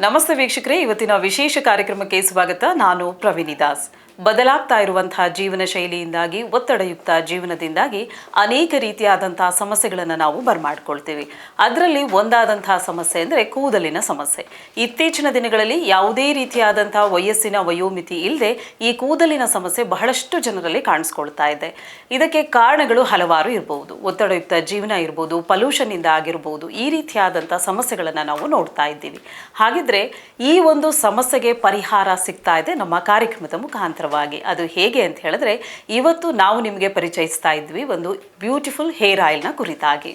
ನಮಸ್ತೆ ವೀಕ್ಷಕರೇ, ಇವತ್ತಿನ ವಿಶೇಷ ಕಾರ್ಯಕ್ರಮಕ್ಕೆ ಸ್ವಾಗತ. ನಾನು ಪ್ರವೀಣಿ ದಾಸ್. ಬದಲಾಗ್ತಾ ಇರುವಂತಹ ಜೀವನ ಶೈಲಿಯಿಂದಾಗಿ, ಒತ್ತಡಯುಕ್ತ ಜೀವನದಿಂದಾಗಿ ಅನೇಕ ರೀತಿಯಾದಂತಹ ಸಮಸ್ಯೆಗಳನ್ನು ನಾವು ಬರಮಾಡ್ಕೊಳ್ತೀವಿ. ಅದರಲ್ಲಿ ಒಂದಾದಂತಹ ಸಮಸ್ಯೆ ಅಂದರೆ ಕೂದಲಿನ ಸಮಸ್ಯೆ. ಇತ್ತೀಚಿನ ದಿನಗಳಲ್ಲಿ ಯಾವುದೇ ರೀತಿಯಾದಂತಹ ವಯಸ್ಸಿನ ವಯೋಮಿತಿ ಇಲ್ಲದೆ ಈ ಕೂದಲಿನ ಸಮಸ್ಯೆ ಬಹಳಷ್ಟು ಜನರಲ್ಲಿ ಕಾಣಿಸ್ಕೊಳ್ತಾ ಇದೆ. ಇದಕ್ಕೆ ಕಾರಣಗಳು ಹಲವಾರು ಇರಬಹುದು. ಒತ್ತಡಯುಕ್ತ ಜೀವನ ಇರ್ಬೋದು, ಪೊಲ್ಯೂಷನ್ನಿಂದ ಆಗಿರ್ಬೋದು, ಈ ರೀತಿಯಾದಂಥ ಸಮಸ್ಯೆಗಳನ್ನು ನಾವು ನೋಡ್ತಾ ಇದ್ದೀವಿ. ಹಾಗಿದ್ರೆ ಈ ಒಂದು ಸಮಸ್ಯೆಗೆ ಪರಿಹಾರ ಸಿಗ್ತಾ ಇದೆ ನಮ್ಮ ಕಾರ್ಯಕ್ರಮದ ಮುಖಾಂತರ. ಅದು ಹೇಗೆ ಅಂತ ಹೇಳಿದ್ರೆ, ಇವತ್ತು ನಾವು ನಿಮಗೆ ಪರಿಚಯಿಸ್ತಾ ಇದ್ವಿ ಒಂದು ಬ್ಯೂಟಿಫುಲ್ ಹೇರ್ ಆಯಿಲ್ನ ಕುರಿತಾಗಿ.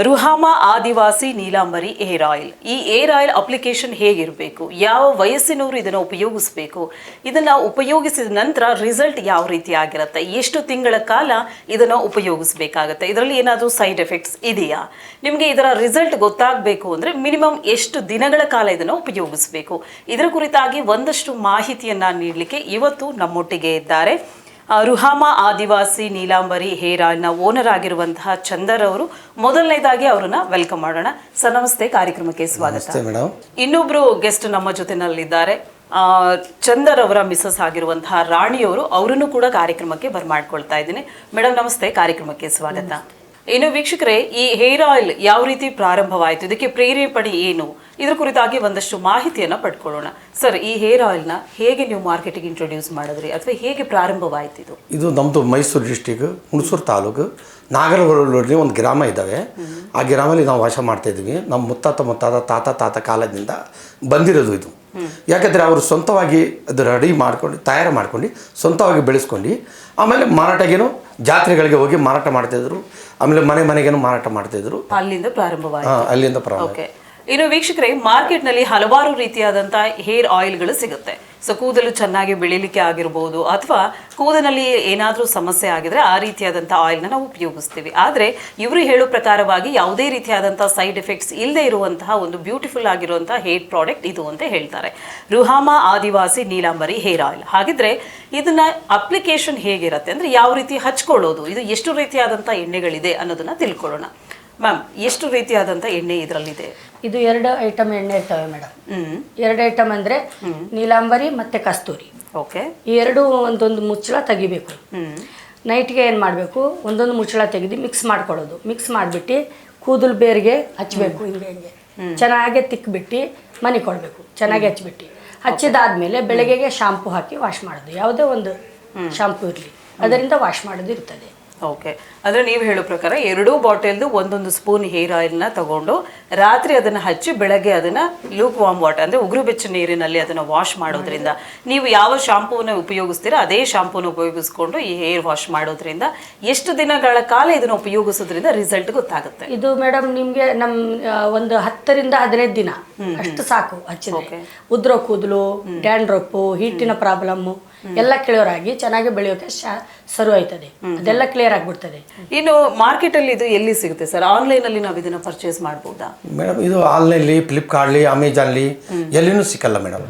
ರುಹಾಮಾ ಆದಿವಾಸಿ ನೀಲಾಂಬರಿ ಏರ್ ಆಯಿಲ್. ಈ ಏರ್ ಆಯಿಲ್ ಅಪ್ಲಿಕೇಶನ್ ಹೇಗಿರಬೇಕು, ಯಾವ ವಯಸ್ಸಿನವರು ಇದನ್ನು ಉಪಯೋಗಿಸಬೇಕು, ಇದನ್ನು ಉಪಯೋಗಿಸಿದ ನಂತರ ರಿಸಲ್ಟ್ ಯಾವ ರೀತಿ ಆಗಿರುತ್ತೆ, ಎಷ್ಟು ತಿಂಗಳ ಕಾಲ ಇದನ್ನು ಉಪಯೋಗಿಸಬೇಕಾಗತ್ತೆ, ಇದರಲ್ಲಿ ಏನಾದರೂ ಸೈಡ್ ಎಫೆಕ್ಟ್ಸ್ ಇದೆಯಾ, ನಿಮಗೆ ಇದರ ರಿಸಲ್ಟ್ ಗೊತ್ತಾಗಬೇಕು ಅಂದರೆ ಮಿನಿಮಮ್ ಎಷ್ಟು ದಿನಗಳ ಕಾಲ ಇದನ್ನು ಉಪಯೋಗಿಸಬೇಕು, ಇದರ ಕುರಿತಾಗಿ ಒಂದಷ್ಟು ಮಾಹಿತಿಯನ್ನು ನೀಡಲಿಕ್ಕೆ ಇವತ್ತು ನಮ್ಮೊಟ್ಟಿಗೆ ಇದ್ದಾರೆ ರುಹಾಮಾ ಆದಿವಾಸಿ ನೀಲಾಂಬರಿ ಹೇರ್ ಆಯಿಲ್ನ ಓನರ್ ಆಗಿರುವಂತಹ ಚಂದರ್ ಅವರು. ಮೊದಲನೇದಾಗಿ ಅವರನ್ನ ವೆಲ್ಕಮ್ ಮಾಡೋಣ. ಸರ್ ನಮಸ್ತೆ, ಕಾರ್ಯಕ್ರಮಕ್ಕೆ ಸ್ವಾಗತ. ಇನ್ನೊಬ್ರು ಗೆಸ್ಟ್ ನಮ್ಮ ಜೊತೆನಲ್ಲಿದ್ದಾರೆ, ಚಂದರ್ ಅವರ ಮಿಸಸ್ ಆಗಿರುವಂತಹ ರಾಣಿಯವರು. ಅವರನ್ನು ಕೂಡ ಕಾರ್ಯಕ್ರಮಕ್ಕೆ ಬರ್ಮಾಡ್ಕೊಳ್ತಾ ಇದ್ದೀನಿ. ಮೇಡಮ್ ನಮಸ್ತೆ, ಕಾರ್ಯಕ್ರಮಕ್ಕೆ ಸ್ವಾಗತ. ಇನ್ನು ವೀಕ್ಷಕರೇ, ಈ ಹೇರ್ ಆಯಿಲ್ ಯಾವ ರೀತಿ ಪ್ರಾರಂಭವಾಯಿತು, ಇದಕ್ಕೆ ಪ್ರೇರೇಪಣೆ ಏನು, ಇದ್ರ ಕುರಿತಾಗಿ ಒಂದಷ್ಟು ಮಾಹಿತಿಯನ್ನು ಪಡ್ಕೊಳ್ಳೋಣ. ಸರ್, ಈ ಹೇರ್ ಆಯಿಲ್ನ ಹೇಗೆ ನೀವು ಮಾರ್ಕೆಟಿಗೆ ಇಂಟ್ರೊಡ್ಯೂಸ್ ಮಾಡಿದ್ರಿ ಅಥವಾ ಹೇಗೆ ಪ್ರಾರಂಭವಾಯಿತು ಇದು? ಇದು ನಮ್ಮದು ಮೈಸೂರು ಡಿಸ್ಟಿಕ್ ಹುಣಸೂರು ತಾಲೂಕು ನಾಗರಹೊಳಲ್ಲಿ ಒಂದು ಗ್ರಾಮ ಇದ್ದಾವೆ. ಆ ಗ್ರಾಮದಲ್ಲಿ ನಾವು ವಾಸ ಮಾಡ್ತಾ ಇದ್ದೀವಿ. ನಮ್ಮ ಮುತ್ತಾತ ತಾತ ಕಾಲದಿಂದ ಬಂದಿರೋದು ಇದು. ಯಾಕಂದರೆ ಅವರು ಸ್ವಂತವಾಗಿ ಅದು ರೆಡಿ ಮಾಡ್ಕೊಂಡು ತಯಾರು ಮಾಡ್ಕೊಂಡು ಸ್ವಂತವಾಗಿ ಬೆಳೆಸ್ಕೊಂಡು ಆಮೇಲೆ ಮಾರಾಟಗೇನು ಜಾತ್ರೆಗಳಿಗೆ ಹೋಗಿ ಮಾರಾಟ ಮಾಡ್ತಾಯಿದ್ರು. ಆಮೇಲೆ ಮನೆಗೇನು ಮಾರಾಟ ಮಾಡ್ತಾಯಿದ್ರು. ಅಲ್ಲಿಂದ ಪ್ರಾರಂಭ. ಇನ್ನು ವೀಕ್ಷಕರೇ, ಮಾರ್ಕೆಟ್ನಲ್ಲಿ ಹಲವಾರು ರೀತಿಯಾದಂಥ ಹೇರ್ ಆಯಿಲ್ಗಳು ಸಿಗುತ್ತೆ. ಸೊ ಕೂದಲು ಚೆನ್ನಾಗಿ ಬೆಳೀಲಿಕ್ಕೆ ಆಗಿರ್ಬೋದು ಅಥವಾ ಕೂದಲಿನಲ್ಲಿ ಏನಾದರೂ ಸಮಸ್ಯೆ ಆಗಿದ್ರೆ ಆ ರೀತಿಯಾದಂಥ ಆಯಿಲ್ನ ನಾವು ಉಪಯೋಗಿಸ್ತೀವಿ. ಆದರೆ ಇವರು ಹೇಳೋ ಪ್ರಕಾರವಾಗಿ ಯಾವುದೇ ರೀತಿಯಾದಂಥ ಸೈಡ್ ಎಫೆಕ್ಟ್ಸ್ ಇಲ್ಲದೆ ಇರುವಂತಹ ಒಂದು ಬ್ಯೂಟಿಫುಲ್ ಆಗಿರುವಂತಹ ಹೇರ್ ಪ್ರಾಡಕ್ಟ್ ಇದು ಅಂತ ಹೇಳ್ತಾರೆ, ರುಹಾಮಾ ಆದಿವಾಸಿ ನೀಲಾಂಬರಿ ಹೇರ್ ಆಯಿಲ್. ಹಾಗಿದ್ರೆ ಇದನ್ನ ಅಪ್ಲಿಕೇಶನ್ ಹೇಗಿರುತ್ತೆ ಅಂದರೆ ಯಾವ ರೀತಿ ಹಚ್ಕೊಳ್ಳೋದು, ಇದು ಎಷ್ಟು ರೀತಿಯಾದಂಥ ಎಣ್ಣೆಗಳಿದೆ ಅನ್ನೋದನ್ನ ತಿಳ್ಕೊಳ್ಳೋಣ. ಮ್ಯಾಮ್, ಎಷ್ಟು ರೀತಿಯಾದಂಥ ಎಣ್ಣೆ ಇದರಲ್ಲಿದೆ? ಇದು 2 ಐಟಮ್ ಎಣ್ಣೆ ಇರ್ತವೆ ಮೇಡಮ್. 2 ಐಟಮ್ ಅಂದರೆ ನೀಲಾಂಬರಿ ಮತ್ತು ಕಸ್ತೂರಿ. ಓಕೆ. ಈ ಎರಡು ಒಂದೊಂದು ಮುಚ್ಚಳ ತೆಗಿಬೇಕು. ನೈಟ್ಗೆ ಏನು ಮಾಡಬೇಕು, ಒಂದೊಂದು ಮುಚ್ಚಳ ತೆಗೆದು ಮಿಕ್ಸ್ ಮಾಡ್ಕೊಳ್ಳೋದು. ಮಿಕ್ಸ್ ಮಾಡಿಬಿಟ್ಟು ಕೂದಲು ಬೇರಿಗೆ ಹಚ್ಚಬೇಕು. ಹಿಂಗೆ ಚೆನ್ನಾಗಿ ತಿಕ್ಬಿಟ್ಟು ಮನೆ ಕೊಡಬೇಕು. ಚೆನ್ನಾಗಿ ಹಚ್ಬಿಟ್ಟು ಹಚ್ಚಿದಾದ್ಮೇಲೆ ಬೆಳಗ್ಗೆಗೆ ಶಾಂಪು ಹಾಕಿ ವಾಶ್ ಮಾಡೋದು. ಯಾವುದೇ ಒಂದು ಶಾಂಪು ಇರಲಿ, ಅದರಿಂದ ವಾಶ್ ಮಾಡೋದು ಇರ್ತದೆ. ಓಕೆ. ಅಂದರೆ ನೀವು ಹೇಳೋ ಪ್ರಕಾರ 2 ಬಾಟಲ್ದು ಒಂದೊಂದು ಸ್ಪೂನ್ ಹೇರ್ ಆಯಿಲ್ನ ತಗೊಂಡು ರಾತ್ರಿ ಅದನ್ನು ಹಚ್ಚಿ ಬೆಳಗ್ಗೆ ಅದನ್ನು ಲೂಕ್ ವಾಮ್ ವಾಟರ್ ಅಂದರೆ ಉಗುರು ಬೆಚ್ಚ ನೀರಿನಲ್ಲಿ ಅದನ್ನು ವಾಶ್ ಮಾಡೋದ್ರಿಂದ, ನೀವು ಯಾವ ಶಾಂಪೂನ ಉಪಯೋಗಿಸ್ತೀರಾ ಅದೇ ಶಾಂಪೂನ ಉಪಯೋಗಿಸ್ಕೊಂಡು ಈ ಹೇರ್ ವಾಶ್ ಮಾಡೋದ್ರಿಂದ ಎಷ್ಟು ದಿನಗಳ ಕಾಲ ಇದನ್ನು ಉಪಯೋಗಿಸೋದ್ರಿಂದ ರಿಸಲ್ಟ್ ಗೊತ್ತಾಗುತ್ತೆ? ಇದು ಮೇಡಮ್ ನಿಮಗೆ ಒಂದು 10 ರಿಂದ 15 ದಿನ ಅಷ್ಟು ಸಾಕು ಹಚ್ಚಿದ್ರೆ. ಉದ್ರೋ ಕೂದಲು, ಡ್ಯಾಂಡ್ರಪ್ಪು, ಹೀಟಿನ ಪ್ರಾಬ್ಲಮ್ಮು ಎಲ್ಲ ಕ್ಲಿಯರ್ ಆಗಿ ಚೆನ್ನಾಗಿ ಬೆಳೆಯೋಕೆ ಶುರು ಆಯ್ತದೆ. ಅದೆಲ್ಲ ಕ್ಲಿಯರ್ ಆಗಿಬಿಡ್ತದೆ. ಇನ್ನು ಮಾರ್ಕೆಟಲ್ಲಿ ಇದು ಎಲ್ಲಿ ಸಿಗುತ್ತೆ ಸರ್? ಆನ್ಲೈನಲ್ಲಿ ನಾವು ಇದನ್ನು ಪರ್ಚೇಸ್ ಮಾಡ್ಬೋದಾ? ಮೇಡಮ್ ಇದು ಆನ್ಲೈನ್ಲಿ, ಫ್ಲಿಪ್ಕಾರ್ಟ್ಲಿ, ಅಮೆಜಾನ್ಲಿ ಎಲ್ಲಿನೂ ಸಿಕ್ಕಲ್ಲ ಮೇಡಮ್.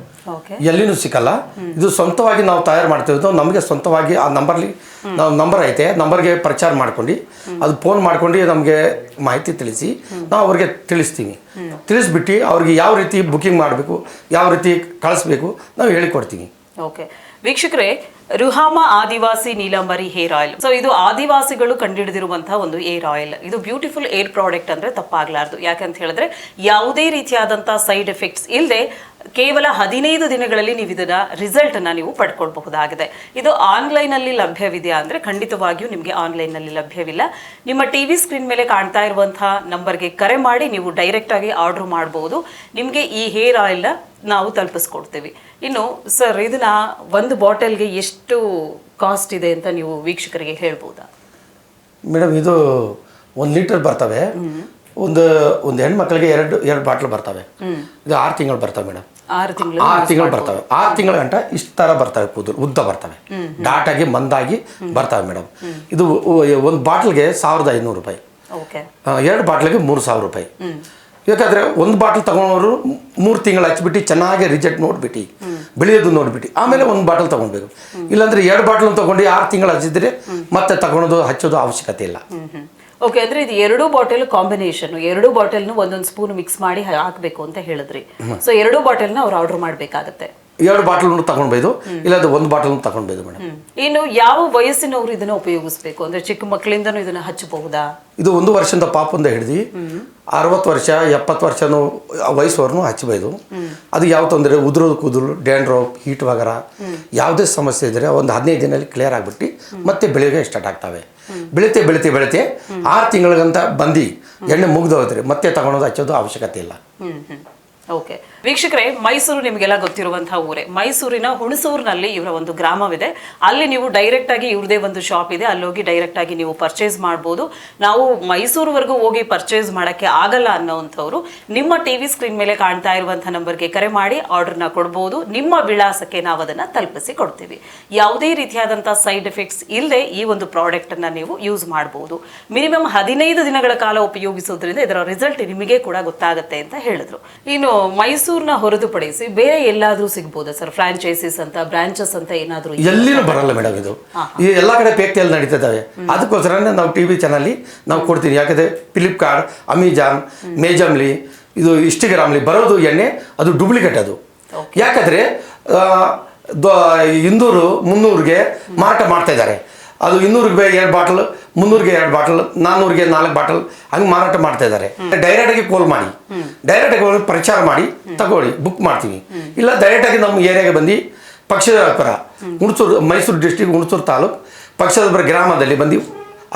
ಎಲ್ಲಿನೂ ಸಿಕ್ಕಲ್ಲ. ಇದು ಸ್ವಂತವಾಗಿ ನಾವು ತಯಾರು ಮಾಡ್ತಿರೋದು. ನಮಗೆ ಸ್ವಂತವಾಗಿ ಆ ನಂಬರ್ ಐತೆ, ನಂಬರ್ಗೆ ಪ್ರಚಾರ ಮಾಡ್ಕೊಂಡು ಅದು ಫೋನ್ ಮಾಡ್ಕೊಂಡು ನಮಗೆ ಮಾಹಿತಿ ತಿಳಿಸಿ ನಾವು ಅವ್ರಿಗೆ ತಿಳಿಸ್ತೀವಿ. ತಿಳಿಸ್ಬಿಟ್ಟು ಅವ್ರಿಗೆ ಯಾವ ರೀತಿ ಬುಕ್ಕಿಂಗ್ ಮಾಡಬೇಕು, ಯಾವ ರೀತಿ ಕಳಿಸ್ಬೇಕು ನಾವು ಹೇಳಿಕೊಡ್ತೀವಿ. ಓಕೆ ವೀಕ್ಷಕರೇ, ರುಹಾಮಾ ಆದಿವಾಸಿ ನೀಲಾಂಬರಿ ಹೇರ್ ಆಯಿಲ್. ಸೊ ಇದು ಆದಿವಾಸಿಗಳು ಕಂಡುಹಿಡಿದಿರುವಂತಹ ಒಂದು ಏರ್ ಆಯಿಲ್. ಇದು ಬ್ಯೂಟಿಫುಲ್ ಏರ್ ಪ್ರಾಡಕ್ಟ್ ಅಂದರೆ ತಪ್ಪಾಗಲಾರ್ದು. ಯಾಕಂತ ಹೇಳಿದ್ರೆ ಯಾವುದೇ ರೀತಿಯಾದಂತಹ ಸೈಡ್ ಎಫೆಕ್ಟ್ಸ್ ಇಲ್ಲದೆ ಕೇವಲ 15 ದಿನಗಳಲ್ಲಿ ನೀವು ಇದರ ರಿಸಲ್ಟನ್ನು ನೀವು ಪಡ್ಕೊಳ್ಬಹುದಾಗಿದೆ. ಇದು ಆನ್ಲೈನಲ್ಲಿ ಲಭ್ಯವಿದೆಯಾ ಅಂದರೆ ಖಂಡಿತವಾಗಿಯೂ ನಿಮಗೆ ಆನ್ಲೈನ್ನಲ್ಲಿ ಲಭ್ಯವಿಲ್ಲ. ನಿಮ್ಮ TV ಸ್ಕ್ರೀನ್ ಮೇಲೆ ಕಾಣ್ತಾ ಇರುವಂತಹ ನಂಬರ್ಗೆ ಕರೆ ಮಾಡಿ ನೀವು ಡೈರೆಕ್ಟಾಗಿ ಆರ್ಡ್ರ್ ಮಾಡ್ಬೋದು. ನಿಮಗೆ ಈ ಹೇರ್ ಆಯಿಲ್ನ ನಾವು ತಲುಪಿಸ್ಕೊಡ್ತೀವಿ. ಇನ್ನು ಸರ್, ಇದನ್ನ ಒಂದು ಬಾಟಲ್ಗೆ ಎಷ್ಟು ಕಾಸ್ಟ್ ಇದೆ ಅಂತ ನೀವು ವೀಕ್ಷಕರಿಗೆ ಹೇಳ್ಬೋದಾ? ಮೇಡಮ್ ಇದು 1 ಲೀಟರ್ ಬರ್ತವೆ. ಒಂದು ಹೆಣ್ಮಕ್ಳಿಗೆ ಎರಡು ಬಾಟ್ಲ್ ಬರ್ತವೆ. ಇದು 6 ತಿಂಗಳು ಬರ್ತವೆ ಮೇಡಮ್. 6 ತಿಂಗಳು ಬರ್ತವೆ. 6 ತಿಂಗಳ ಗಂಟ ಇಷ್ಟು ಥರ ಬರ್ತವೆ, ಕೂದಲು ಉದ್ದ ಬರ್ತವೆ, ಡಾಟಾಗಿ ಮಂದಾಗಿ ಬರ್ತವೆ ಮೇಡಮ್. ಇದು ಒಂದು ಬಾಟ್ಲ್ಗೆ 1500 ರೂಪಾಯಿ. 2 ಬಾಟ್ಲಿಗೆ 3000 ರೂಪಾಯಿ. ಯಾಕಂದರೆ ಒಂದು ಬಾಟಲ್ ತಗೊಳೋರು 3 ತಿಂಗಳು ಹಚ್ಬಿಟ್ಟು ಚೆನ್ನಾಗಿ ರಿಸಲ್ಟ್ ನೋಡ್ಬಿಟ್ಟು ಬೆಳೆಯೋದು ನೋಡ್ಬಿಟ್ಟು ಆಮೇಲೆ ಒಂದು ಬಾಟಲ್ ತೊಗೊಳ್ಬೇಕು. ಇಲ್ಲಾಂದರೆ 2 ಬಾಟಲ್ ತೊಗೊಂಡು 6 ತಿಂಗಳು ಹಚ್ಚಿದ್ರೆ ಮತ್ತೆ ತಗೊಳೋದು ಹಚ್ಚೋದು ಅವಶ್ಯಕತೆ ಇಲ್ಲ. ಓಕೆ, ಅಂದ್ರೆ ಇದು 2 ಬಾಟಲ್ ಕಾಂಬಿನೇಷನ್, 2 ಬಾಟಲ್ನು ಒಂದೊಂದು ಸ್ಪೂನ್ ಮಿಕ್ಸ್ ಮಾಡಿ ಹಾಕಬೇಕು ಅಂತ ಹೇಳಿದ್ರಿ. ಸೊ 2 ಬಾಟಲ್ನ ಅವ್ರು ಆರ್ಡರ್ ಮಾಡಬೇಕಾಗತ್ತೆ. 2 ಬಾಟಲ್ ತಗೊಳ್ಬೋದು, ಇಲ್ಲಾಂದ್ರೆ 1 ಬಾಟಲ್ ತಗೊಳ್ಬೋದು ಮೇಡಮ್. ಇನ್ನು ಯಾವ ವಯಸ್ಸಿನವರು ಇದನ್ನ ಉಪಯೋಗಿಸಬೇಕು? ಅಂದ್ರೆ ಚಿಕ್ಕ ಮಕ್ಕಳಿಂದನೂ ಇದನ್ನ ಹಚ್ಚಬಹುದಾ? ಇದು 1 ವರ್ಷದ ಪಾಪಂದ ಹಿಡಿದು 60 ವರ್ಷ 70 ವರ್ಷನೂ ವಯಸ್ಸವ್ರನ್ನೂ ಹಚ್ಚಬಹುದು. ಅದು ಯಾವ ತೊಂದರೆ, ಉದುರೋದು ಕೂದಲು, ಡ್ಯಾಂಡ್ರಫ್, ಹೀಟ್ ವಗರ ಯಾವುದೇ ಸಮಸ್ಯೆ ಇದ್ದರೆ ಒಂದು 15 ದಿನದಲ್ಲಿ ಕ್ಲಿಯರ್ ಆಗಿಬಿಟ್ಟು ಮತ್ತೆ ಬೆಳೆಗೆ ಸ್ಟಾರ್ಟ್ ಆಗ್ತವೆ. ಬೆಳಿತೆ 6 ತಿಂಗಳಿಗಂತ ಬಂದು ಎಣ್ಣೆ ಮುಗ್ದು ಹೋದ್ರೆ ಮತ್ತೆ ತಗೊಳೋದು ಹಚ್ಚೋದು ಅವಶ್ಯಕತೆ ಇಲ್ಲ. ಓಕೆ ವೀಕ್ಷಕರೇ, ಮೈಸೂರು ನಿಮಗೆಲ್ಲ ಗೊತ್ತಿರುವಂತಹ ಊರೇ. ಮೈಸೂರಿನ ಹುಣಸೂರಿನಲ್ಲಿ ಇವರ ಒಂದು ಗ್ರಾಮವಿದೆ. ಅಲ್ಲಿ ನೀವು ಡೈರೆಕ್ಟ್ ಆಗಿ ಇವ್ರದೇ ಒಂದು ಶಾಪ್ ಇದೆ, ಅಲ್ಲಿ ಹೋಗಿ ಡೈರೆಕ್ಟ್ ಆಗಿ ನೀವು ಪರ್ಚೇಸ್ ಮಾಡ್ಬೋದು. ನಾವು ಮೈಸೂರುವರೆಗೂ ಹೋಗಿ ಪರ್ಚೇಸ್ ಮಾಡೋಕ್ಕೆ ಆಗಲ್ಲ ಅನ್ನೋವಂಥವ್ರು ನಿಮ್ಮ ಟಿವಿ ಸ್ಕ್ರೀನ್ ಮೇಲೆ ಕಾಣ್ತಾ ಇರುವಂತಹ ನಂಬರ್ಗೆ ಕರೆ ಮಾಡಿ ಆರ್ಡರ್ನ ಕೊಡ್ಬೋದು. ನಿಮ್ಮ ವಿಳಾಸಕ್ಕೆ ನಾವು ಅದನ್ನು ತಲುಪಿಸಿ ಕೊಡ್ತೀವಿ. ಯಾವುದೇ ರೀತಿಯಾದಂಥ ಸೈಡ್ ಎಫೆಕ್ಟ್ಸ್ ಇಲ್ಲದೆ ಈ ಒಂದು ಪ್ರಾಡಕ್ಟನ್ನು ನೀವು ಯೂಸ್ ಮಾಡ್ಬೋದು. ಮಿನಿಮಮ್ 15 ದಿನಗಳ ಕಾಲ ಉಪಯೋಗಿಸೋದ್ರಿಂದ ಇದರ ರಿಸಲ್ಟ್ ನಿಮಗೆ ಕೂಡ ಗೊತ್ತಾಗುತ್ತೆ ಅಂತ ಹೇಳಿದ್ರು. ಇನ್ನು ಮೈಸೂರಿನ ಹೊರತುಪಡಿಸಿ ಬೇರೆ ಎಲ್ಲಾದ್ರೂ ಸಿಗ್ಬೋದಾ ಸರ್? ಫ್ರಾಂಚೈಸೀಸ್ ಅಂತ, ಬ್ರಾಂಚಸ್ ಅಂತ ಏನಾದರೂ? ಎಲ್ಲಿನೂ ಬರಲ್ಲ ಮೇಡಮ್. ಇದು ಈ ಎಲ್ಲ ಕಡೆ ಪೇಕ್ತಿಯಲ್ಲಿ ನಡೀತಿದ್ದಾವೆ. ಅದಕ್ಕೋಸ್ಕರನೇ ನಾವು ಟಿವಿ ಚಾನಲ್ಲಿ ನಾವು ಕೊಡ್ತೀವಿ. ಯಾಕಂದರೆ ಫ್ಲಿಪ್ಕಾರ್ಟ್, ಅಮೆಜಾನ್, ಮೇಜಮ್ಲಿ, ಇದು ಇನ್ಸ್ಟಾಗ್ರಾಮ್ಲಿ ಬರೋದು ಎಣ್ಣೆ ಅದು ಡೂಪ್ಲಿಕೇಟ್. ಅದು ಯಾಕಂದರೆ 200-300ಗೆ ಮಾರಾಟ ಮಾಡ್ತಾ ಇದ್ದಾರೆ. ಅದು 200ಗೆ 2 ಬಾಟಲ್, 300ಗೆ 2 ಬಾಟಲ್, 400ಗೆ 4 ಬಾಟಲ್ ಹಂಗೆ ಮಾರಾಟ ಮಾಡ್ತಾ ಇದ್ದಾರೆ. ಡೈರೆಕ್ಟಾಗಿ ಕಾಲ್ ಮಾಡಿ, ಡೈರೆಕ್ಟಾಗಿ ಪ್ರಚಾರ ಮಾಡಿ ತಗೊಳ್ಳಿ, ಬುಕ್ ಮಾಡ್ತೀವಿ. ಇಲ್ಲ ಡೈರೆಕ್ಟಾಗಿ ನಮ್ಮ ಏರಿಯಾಗೆ ಬಂದು ಪಕ್ಷದಪುರ, ಹುಣಸೂರು, ಮೈಸೂರು ಡಿಸ್ಟ್ರಿಕ್ಟ್ ಹುಣಸೂರು ತಾಲೂಕು ಪಕ್ಷದಪುರ ಗ್ರಾಮದಲ್ಲಿ ಬಂದು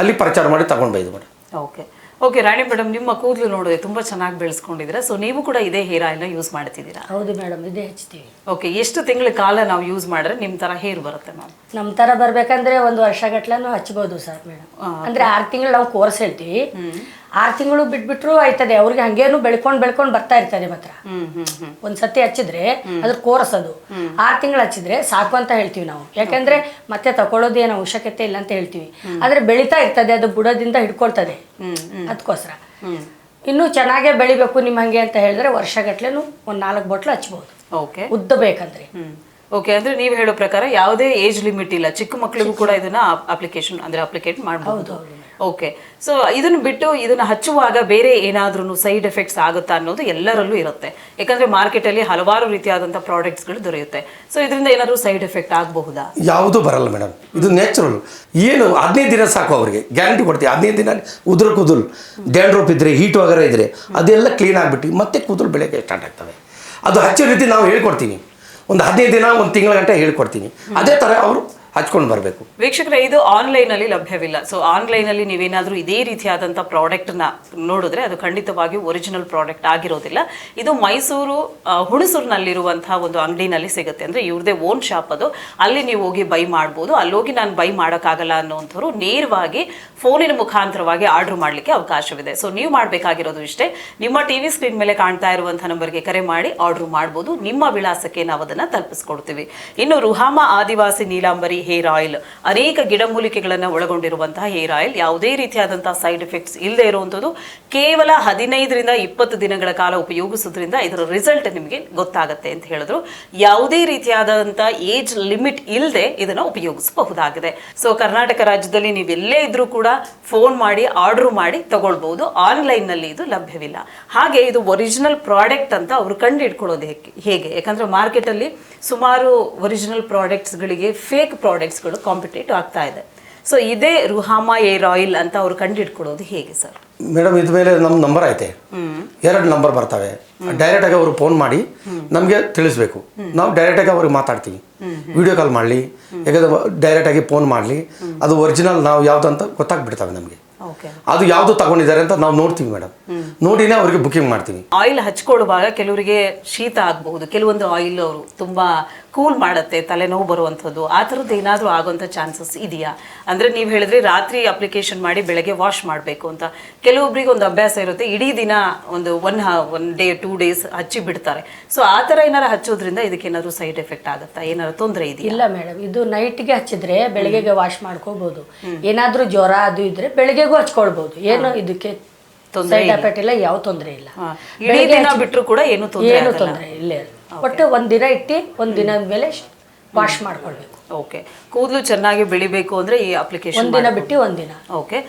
ಅಲ್ಲಿ ಪ್ರಚಾರ ಮಾಡಿ ತಗೊಂಡ್ಬೈದು ಮೇಡಮ್. ಓಕೆ ಓಕೆ ರಾಣಿ ಮೇಡಮ್, ನಿಮ್ಮ ಕೂದಲು ನೋಡಿದ್ರೆ ತುಂಬ ಚೆನ್ನಾಗಿ ಬೆಳೆಸ್ಕೊಂಡಿದ್ದೀರಾ. ಸೊ ನೀವು ಕೂಡ ಇದೇ ಹೇರ್ ಆಯಿಲ್ನ ಯೂಸ್ ಮಾಡ್ತಿದ್ದೀರಾ? ಹೌದು ಮೇಡಮ್, ಇದೇ ಹಚ್ತೀವಿ. ಓಕೆ, ಎಷ್ಟು ತಿಂಗಳ ಕಾಲ ನಾವು ಯೂಸ್ ಮಾಡಿದ್ರೆ ನಿಮ್ಮ ಥರ ಹೇರ್ ಬರುತ್ತೆ ಮ್ಯಾಮ್? ನಮ್ಮ ಥರ ಬರ್ಬೇಕಂದ್ರೆ 1 ವರ್ಷಗಟ್ಲೂ ಹಚ್ಬೋದು ಸರ್ ಮೇಡಮ್. ಅಂದ್ರೆ 6 ತಿಂಗಳು ನಾವು ಕೋರ್ಸ್ ಹೇಳ್ತೀವಿ. 6 ತಿಂಗಳು ಬಿಟ್ಬಿಟ್ರು ಆಯ್ತದೆ. ಅವ್ರಿಗೆ ಹಂಗೇನು ಬೆಳ್ಕೊಂಡು ಬರ್ತಾ ಇರ್ತದೆ ಮಾತ್ರ. ಒಂದ್ಸತಿ ಹಚ್ಚಿದ್ರೆ ಅದ್ರ ಕೋರ್ಸ್ ಅದು 6 ತಿಂಗಳು ಹಚ್ಚಿದ್ರೆ ಸಾಕು ಅಂತ ಹೇಳ್ತೀವಿ ನಾವು. ಯಾಕಂದ್ರೆ ಮತ್ತೆ ತಗೊಳ್ಳೋದು ಏನು ಅವಶ್ಯಕತೆ ಇಲ್ಲ ಅಂತ ಹೇಳ್ತೀವಿ. ಆದ್ರೆ ಬೆಳೀತಾ ಇರ್ತದೆ, ಅದು ಬುಡದಿಂದ ಹಿಡ್ಕೊಳ್ತದೆ. ಅದಕ್ಕೋಸ್ಕರ ಇನ್ನೂ ಚೆನ್ನಾಗೇ ಬೆಳಿಬೇಕು ನಿಮ್ಮ ಹಂಗೆ ಅಂತ ಹೇಳಿದ್ರೆ ವರ್ಷಗಟ್ಲೆನು 1-4 ಬಾಟ್ಲು ಹಚ್ಬೋದು. ಓಕೆ, ಉದ್ದ ಬೇಕಂದ್ರೆ. ಓಕೆ, ಅಂದ್ರೆ ನೀವು ಹೇಳೋ ಪ್ರಕಾರ ಯಾವುದೇ ಏಜ್ ಲಿಮಿಟ್ ಇಲ್ಲ, ಚಿಕ್ಕ ಮಕ್ಕಳಿಗೂ ಕೂಡ ಇದನ್ನ ಅಪ್ಲಿಕೇಟ್ ಮಾಡಬಹುದು. ಓಕೆ, ಸೊ ಇದನ್ನು ಬಿಟ್ಟು ಇದನ್ನ ಹಚ್ಚುವಾಗ ಬೇರೆ ಏನಾದ್ರೂ ಸೈಡ್ ಎಫೆಕ್ಟ್ಸ್ ಆಗುತ್ತಾ ಅನ್ನೋದು ಎಲ್ಲರಲ್ಲೂ ಇರುತ್ತೆ. ಯಾಕಂದ್ರೆ ಮಾರ್ಕೆಟಲ್ಲಿ ಹಲವಾರು ರೀತಿಯಾದಂಥ ಪ್ರಾಡಕ್ಟ್ಸ್ಗಳು ದೊರೆಯುತ್ತೆ. ಸೊ ಇದರಿಂದ ಏನಾದರೂ ಸೈಡ್ ಎಫೆಕ್ಟ್ ಆಗಬಹುದಾ? ಯಾವುದೂ ಬರಲ್ಲ ಮೇಡಮ್. ಇದು ನ್ಯಾಚುರಲ್. ಏನು 15 ದಿನ ಸಾಕು ಅವರಿಗೆ, ಗ್ಯಾರಂಟಿ ಕೊಡ್ತೀವಿ. 15 ದಿನ ಉದುರು ಕೂದಲು, ಡ್ಯಾಂಡ್ರಫ್ ಇದ್ರೆ, ಹೀಟ್ ವಗರ ಇದ್ರೆ ಅದೆಲ್ಲ ಕ್ಲೀನ್ ಆಗಿಬಿಟ್ಟು ಮತ್ತೆ ಕೂದಲು ಬೆಳೆಗೆ ಸ್ಟಾರ್ಟ್ ಆಗ್ತವೆ. ಅದು ಹಚ್ಚೋ ರೀತಿ ನಾವು ಹೇಳ್ಕೊಡ್ತೀವಿ. ಒಂದು 15 ದಿನ 1 ತಿಂಗಳ ಗಂಟೆ ಹೇಳ್ಕೊಡ್ತೀನಿ. ಅದೇ ಥರ ಅವರು ಹಚ್ಕೊಂಡು ಬರಬೇಕು. ವೀಕ್ಷಕರೇ, ಇದು ಆನ್ಲೈನಲ್ಲಿ ಲಭ್ಯವಿಲ್ಲ. ಸೊ ಆನ್ಲೈನಲ್ಲಿ ನೀವೇನಾದರೂ ಇದೇ ರೀತಿಯಾದಂಥ ಪ್ರಾಡಕ್ಟ್ನ ನೋಡಿದ್ರೆ ಅದು ಖಂಡಿತವಾಗಿ ಒರಿಜಿನಲ್ ಪ್ರಾಡಕ್ಟ್ ಆಗಿರೋದಿಲ್ಲ. ಇದು ಮೈಸೂರು ಹುಣಸೂರಿನಲ್ಲಿರುವಂತಹ ಒಂದು ಅಂಗಡಿನಲ್ಲಿ ಸಿಗುತ್ತೆ. ಅಂದರೆ ಇವ್ರದೇ ಓನ್ ಶಾಪ್ ಅದು. ಅಲ್ಲಿ ನೀವು ಹೋಗಿ ಬೈ ಮಾಡ್ಬೋದು. ಅಲ್ಲೋಗಿ ನಾನು ಬೈ ಮಾಡೋಕ್ಕಾಗಲ್ಲ ಅನ್ನೋವಂಥವ್ರು ನೇರವಾಗಿ ಫೋನಿನ ಮುಖಾಂತರವಾಗಿ ಆರ್ಡರ್ ಮಾಡಲಿಕ್ಕೆ ಅವಕಾಶವಿದೆ. ಸೊ ನೀವು ಮಾಡಬೇಕಾಗಿರೋದು ಇಷ್ಟೇ, ನಿಮ್ಮ ಟಿವಿ ಸ್ಕ್ರೀನ್ ಮೇಲೆ ಕಾಣ್ತಾ ಇರುವಂಥ ನಂಬರ್ಗೆ ಕರೆ ಮಾಡಿ ಆರ್ಡರ್ ಮಾಡ್ಬೋದು. ನಿಮ್ಮ ವಿಳಾಸಕ್ಕೆ ನಾವು ಅದನ್ನು ತಲುಪಿಸ್ಕೊಡ್ತೀವಿ. ಇನ್ನು ರುಹಾಮಾ ಆದಿವಾಸಿ ನೀಲಾಂಬರಿ ಹೇರ್ ಆಯಿಲ್ ಅನೇಕ ಗಿಡಮೂಲಿಕೆಗಳನ್ನು ಒಳಗೊಂಡಿರುವಂತಹ ಹೇರ್ ಆಯಿಲ್, ಯಾವುದೇ ರೀತಿಯಾದಂತಹ ಸೈಡ್ ಎಫೆಕ್ಟ್ಸ್ ಇಲ್ಲದೆ ಇರುವಂಥದ್ದು. ಕೇವಲ 15-20 ದಿನಗಳ ಕಾಲ ಉಪಯೋಗಿಸೋದ್ರಿಂದ ಇದರ ರಿಸಲ್ಟ್ ನಿಮಗೆ ಗೊತ್ತಾಗುತ್ತೆ ಅಂತ ಹೇಳಿದ್ರು. ಯಾವುದೇ ರೀತಿಯಾದಂತಹ ಏಜ್ ಲಿಮಿಟ್ ಇಲ್ಲದೆ ಇದನ್ನು ಉಪಯೋಗಿಸಬಹುದಾಗಿದೆ. ಸೊ ಕರ್ನಾಟಕ ರಾಜ್ಯದಲ್ಲಿ ನೀವೆಲ್ಲೇ ಇದ್ರೂ ಕೂಡ ಫೋನ್ ಮಾಡಿ ಆರ್ಡರ್ ಮಾಡಿ ತಗೊಳ್ಬಹುದು. ಆನ್ಲೈನ್ನಲ್ಲಿ ಇದು ಲಭ್ಯವಿಲ್ಲ. ಹಾಗೆ ಇದು ಒರಿಜಿನಲ್ ಪ್ರಾಡಕ್ಟ್ ಅಂತ ಅವರು ಕಂಡು ಹಿಡ್ಕೊಳ್ಳೋದು ಹೇಗೆ? ಯಾಕಂದ್ರೆ ಮಾರ್ಕೆಟಲ್ಲಿ ಸುಮಾರು ಒರಿಜಿನಲ್ ಪ್ರಾಡಕ್ಟ್ಸ್ಗಳಿಗೆ ಫೇಕ್ ಪ್ರಾಡಕ್ಟ್ಸ್ಗಳು ಕಾಂಪಿಟೇಟಿವ್ ಆಗ್ತಾ ಇದೆ. ಸೊ ಇದೇ ರುಹಾಮಾ ಹೇರ್ ಆಯಿಲ್ ಅಂತ ಅವ್ರು ಕಂಡುಹಿಡ್ಕೊಳ್ಳೋದು ಹೇಗೆ ಸರ್? ಮೇಡಮ್, ಇದ ಮೇಲೆ ನಮ್ಮ ನಂಬರ್ ಐತೆ, 2 ನಂಬರ್ ಬರ್ತವೆ. ಡೈರೆಕ್ಟಾಗಿ ಅವರು ಫೋನ್ ಮಾಡಿ ನಮಗೆ ತಿಳಿಸ್ಬೇಕು. ನಾವು ಡೈರೆಕ್ಟಾಗಿ ಅವ್ರಿಗೆ ಮಾತಾಡ್ತೀವಿ. ವಿಡಿಯೋ ಕಾಲ್ ಮಾಡಲಿ, ಯಾಕಂದ್ರೆ ಡೈರೆಕ್ಟಾಗಿ ಫೋನ್ ಮಾಡಲಿ, ಅದು ಒರಿಜಿನಲ್ ನಾವು ಯಾವುದಂತ ಗೊತ್ತಾಗ್ಬಿಡ್ತವೆ ನಮಗೆ. ಅದು ಯಾವುದು ತಗೊಂಡಿದ್ದಾರೆ ಅಂತ ನಾವು ನೋಡ್ತೀವಿ ಮೇಡಮ್. ನೋಡಿನೇ ಅವ್ರಿಗೆ ಬುಕಿಂಗ್ ಮಾಡ್ತೀವಿ. ಆಯಿಲ್ ಹಚ್ಕೊಳ್ಳುವಾಗ ಕೆಲವರಿಗೆ ಶೀತ ಆಗಬಹುದು, ಕೆಲವೊಂದು ಆಯಿಲ್ ಅವರು ತುಂಬಾ ಕೂಲ್ ಮಾಡುತ್ತೆ, ತಲೆನೋವು ಬರುವಂಥದ್ದು, ಆ ಥರದ್ದು ಏನಾದರೂ ಆಗುವಂಥ ಚಾನ್ಸಸ್ ಇದೆಯಾ? ಅಂದರೆ ನೀವು ಹೇಳಿದ್ರೆ ರಾತ್ರಿ ಅಪ್ಲಿಕೇಶನ್ ಮಾಡಿ ಬೆಳಗ್ಗೆ ವಾಶ್ ಮಾಡಬೇಕು ಅಂತ. ಕೆಲವೊಬ್ರಿಗೆ ಒಂದು ಅಭ್ಯಾಸ ಇರುತ್ತೆ, ಇಡೀ ದಿನ ಒಂದು ಒನ್ ಡೇ 2 ಡೇಸ್ ಹಚ್ಚಿ ಬಿಡ್ತಾರೆ. ಸೊ ಆ ಥರ ಏನಾರು ಹಚ್ಚೋದ್ರಿಂದ ಇದಕ್ಕೆ ಏನಾದರೂ ಸೈಡ್ ಎಫೆಕ್ಟ್ ಆಗುತ್ತಾ? ಏನಾದ್ರು ತೊಂದರೆ ಇದೆಯಾ? ಇಲ್ಲ ಮೇಡಮ್, ಇದು ನೈಟ್ಗೆ ಹಚ್ಚಿದ್ರೆ ಬೆಳಗ್ಗೆಗೆ ವಾಶ್ ಮಾಡ್ಕೋಬಹುದು. ಏನಾದರೂ ಜ್ವರ ಅದು ಇದ್ರೆ ಬೆಳಗ್ಗೆಗೂ ಹಚ್ಕೊಳ್ಬಹುದು. ಏನು ಇದಕ್ಕೆ ಸೈಡ್ ಎಫೆಕ್ಟ್ ಇಲ್ಲ, ಯಾವ ತೊಂದರೆ ಇಲ್ಲ. ಇಡೀ ದಿನ ಬಿಟ್ಟರು ಕೂಡ ಏನು ತೊಂದರೆ ಇಲ್ಲ. ಒಟ್ಟು ಒಂದಿನ ಇಟ್ಟು ಒಂದಿನ ಮೇಲೆ ವಾಶ್ ಮಾಡ್ಕೊಳ್ಬೇಕು. ಓಕೆ. ಕೂದಲು ಚೆನ್ನಾಗಿ ಬೆಳಿಬೇಕು ಅಂದ್ರೆ ಈ ಅಪ್ಲಿಕೇಶನ್ ಒಂದಿನ ಬಿಟ್ಟು ಒಂದಿನ. ಓಕೆ.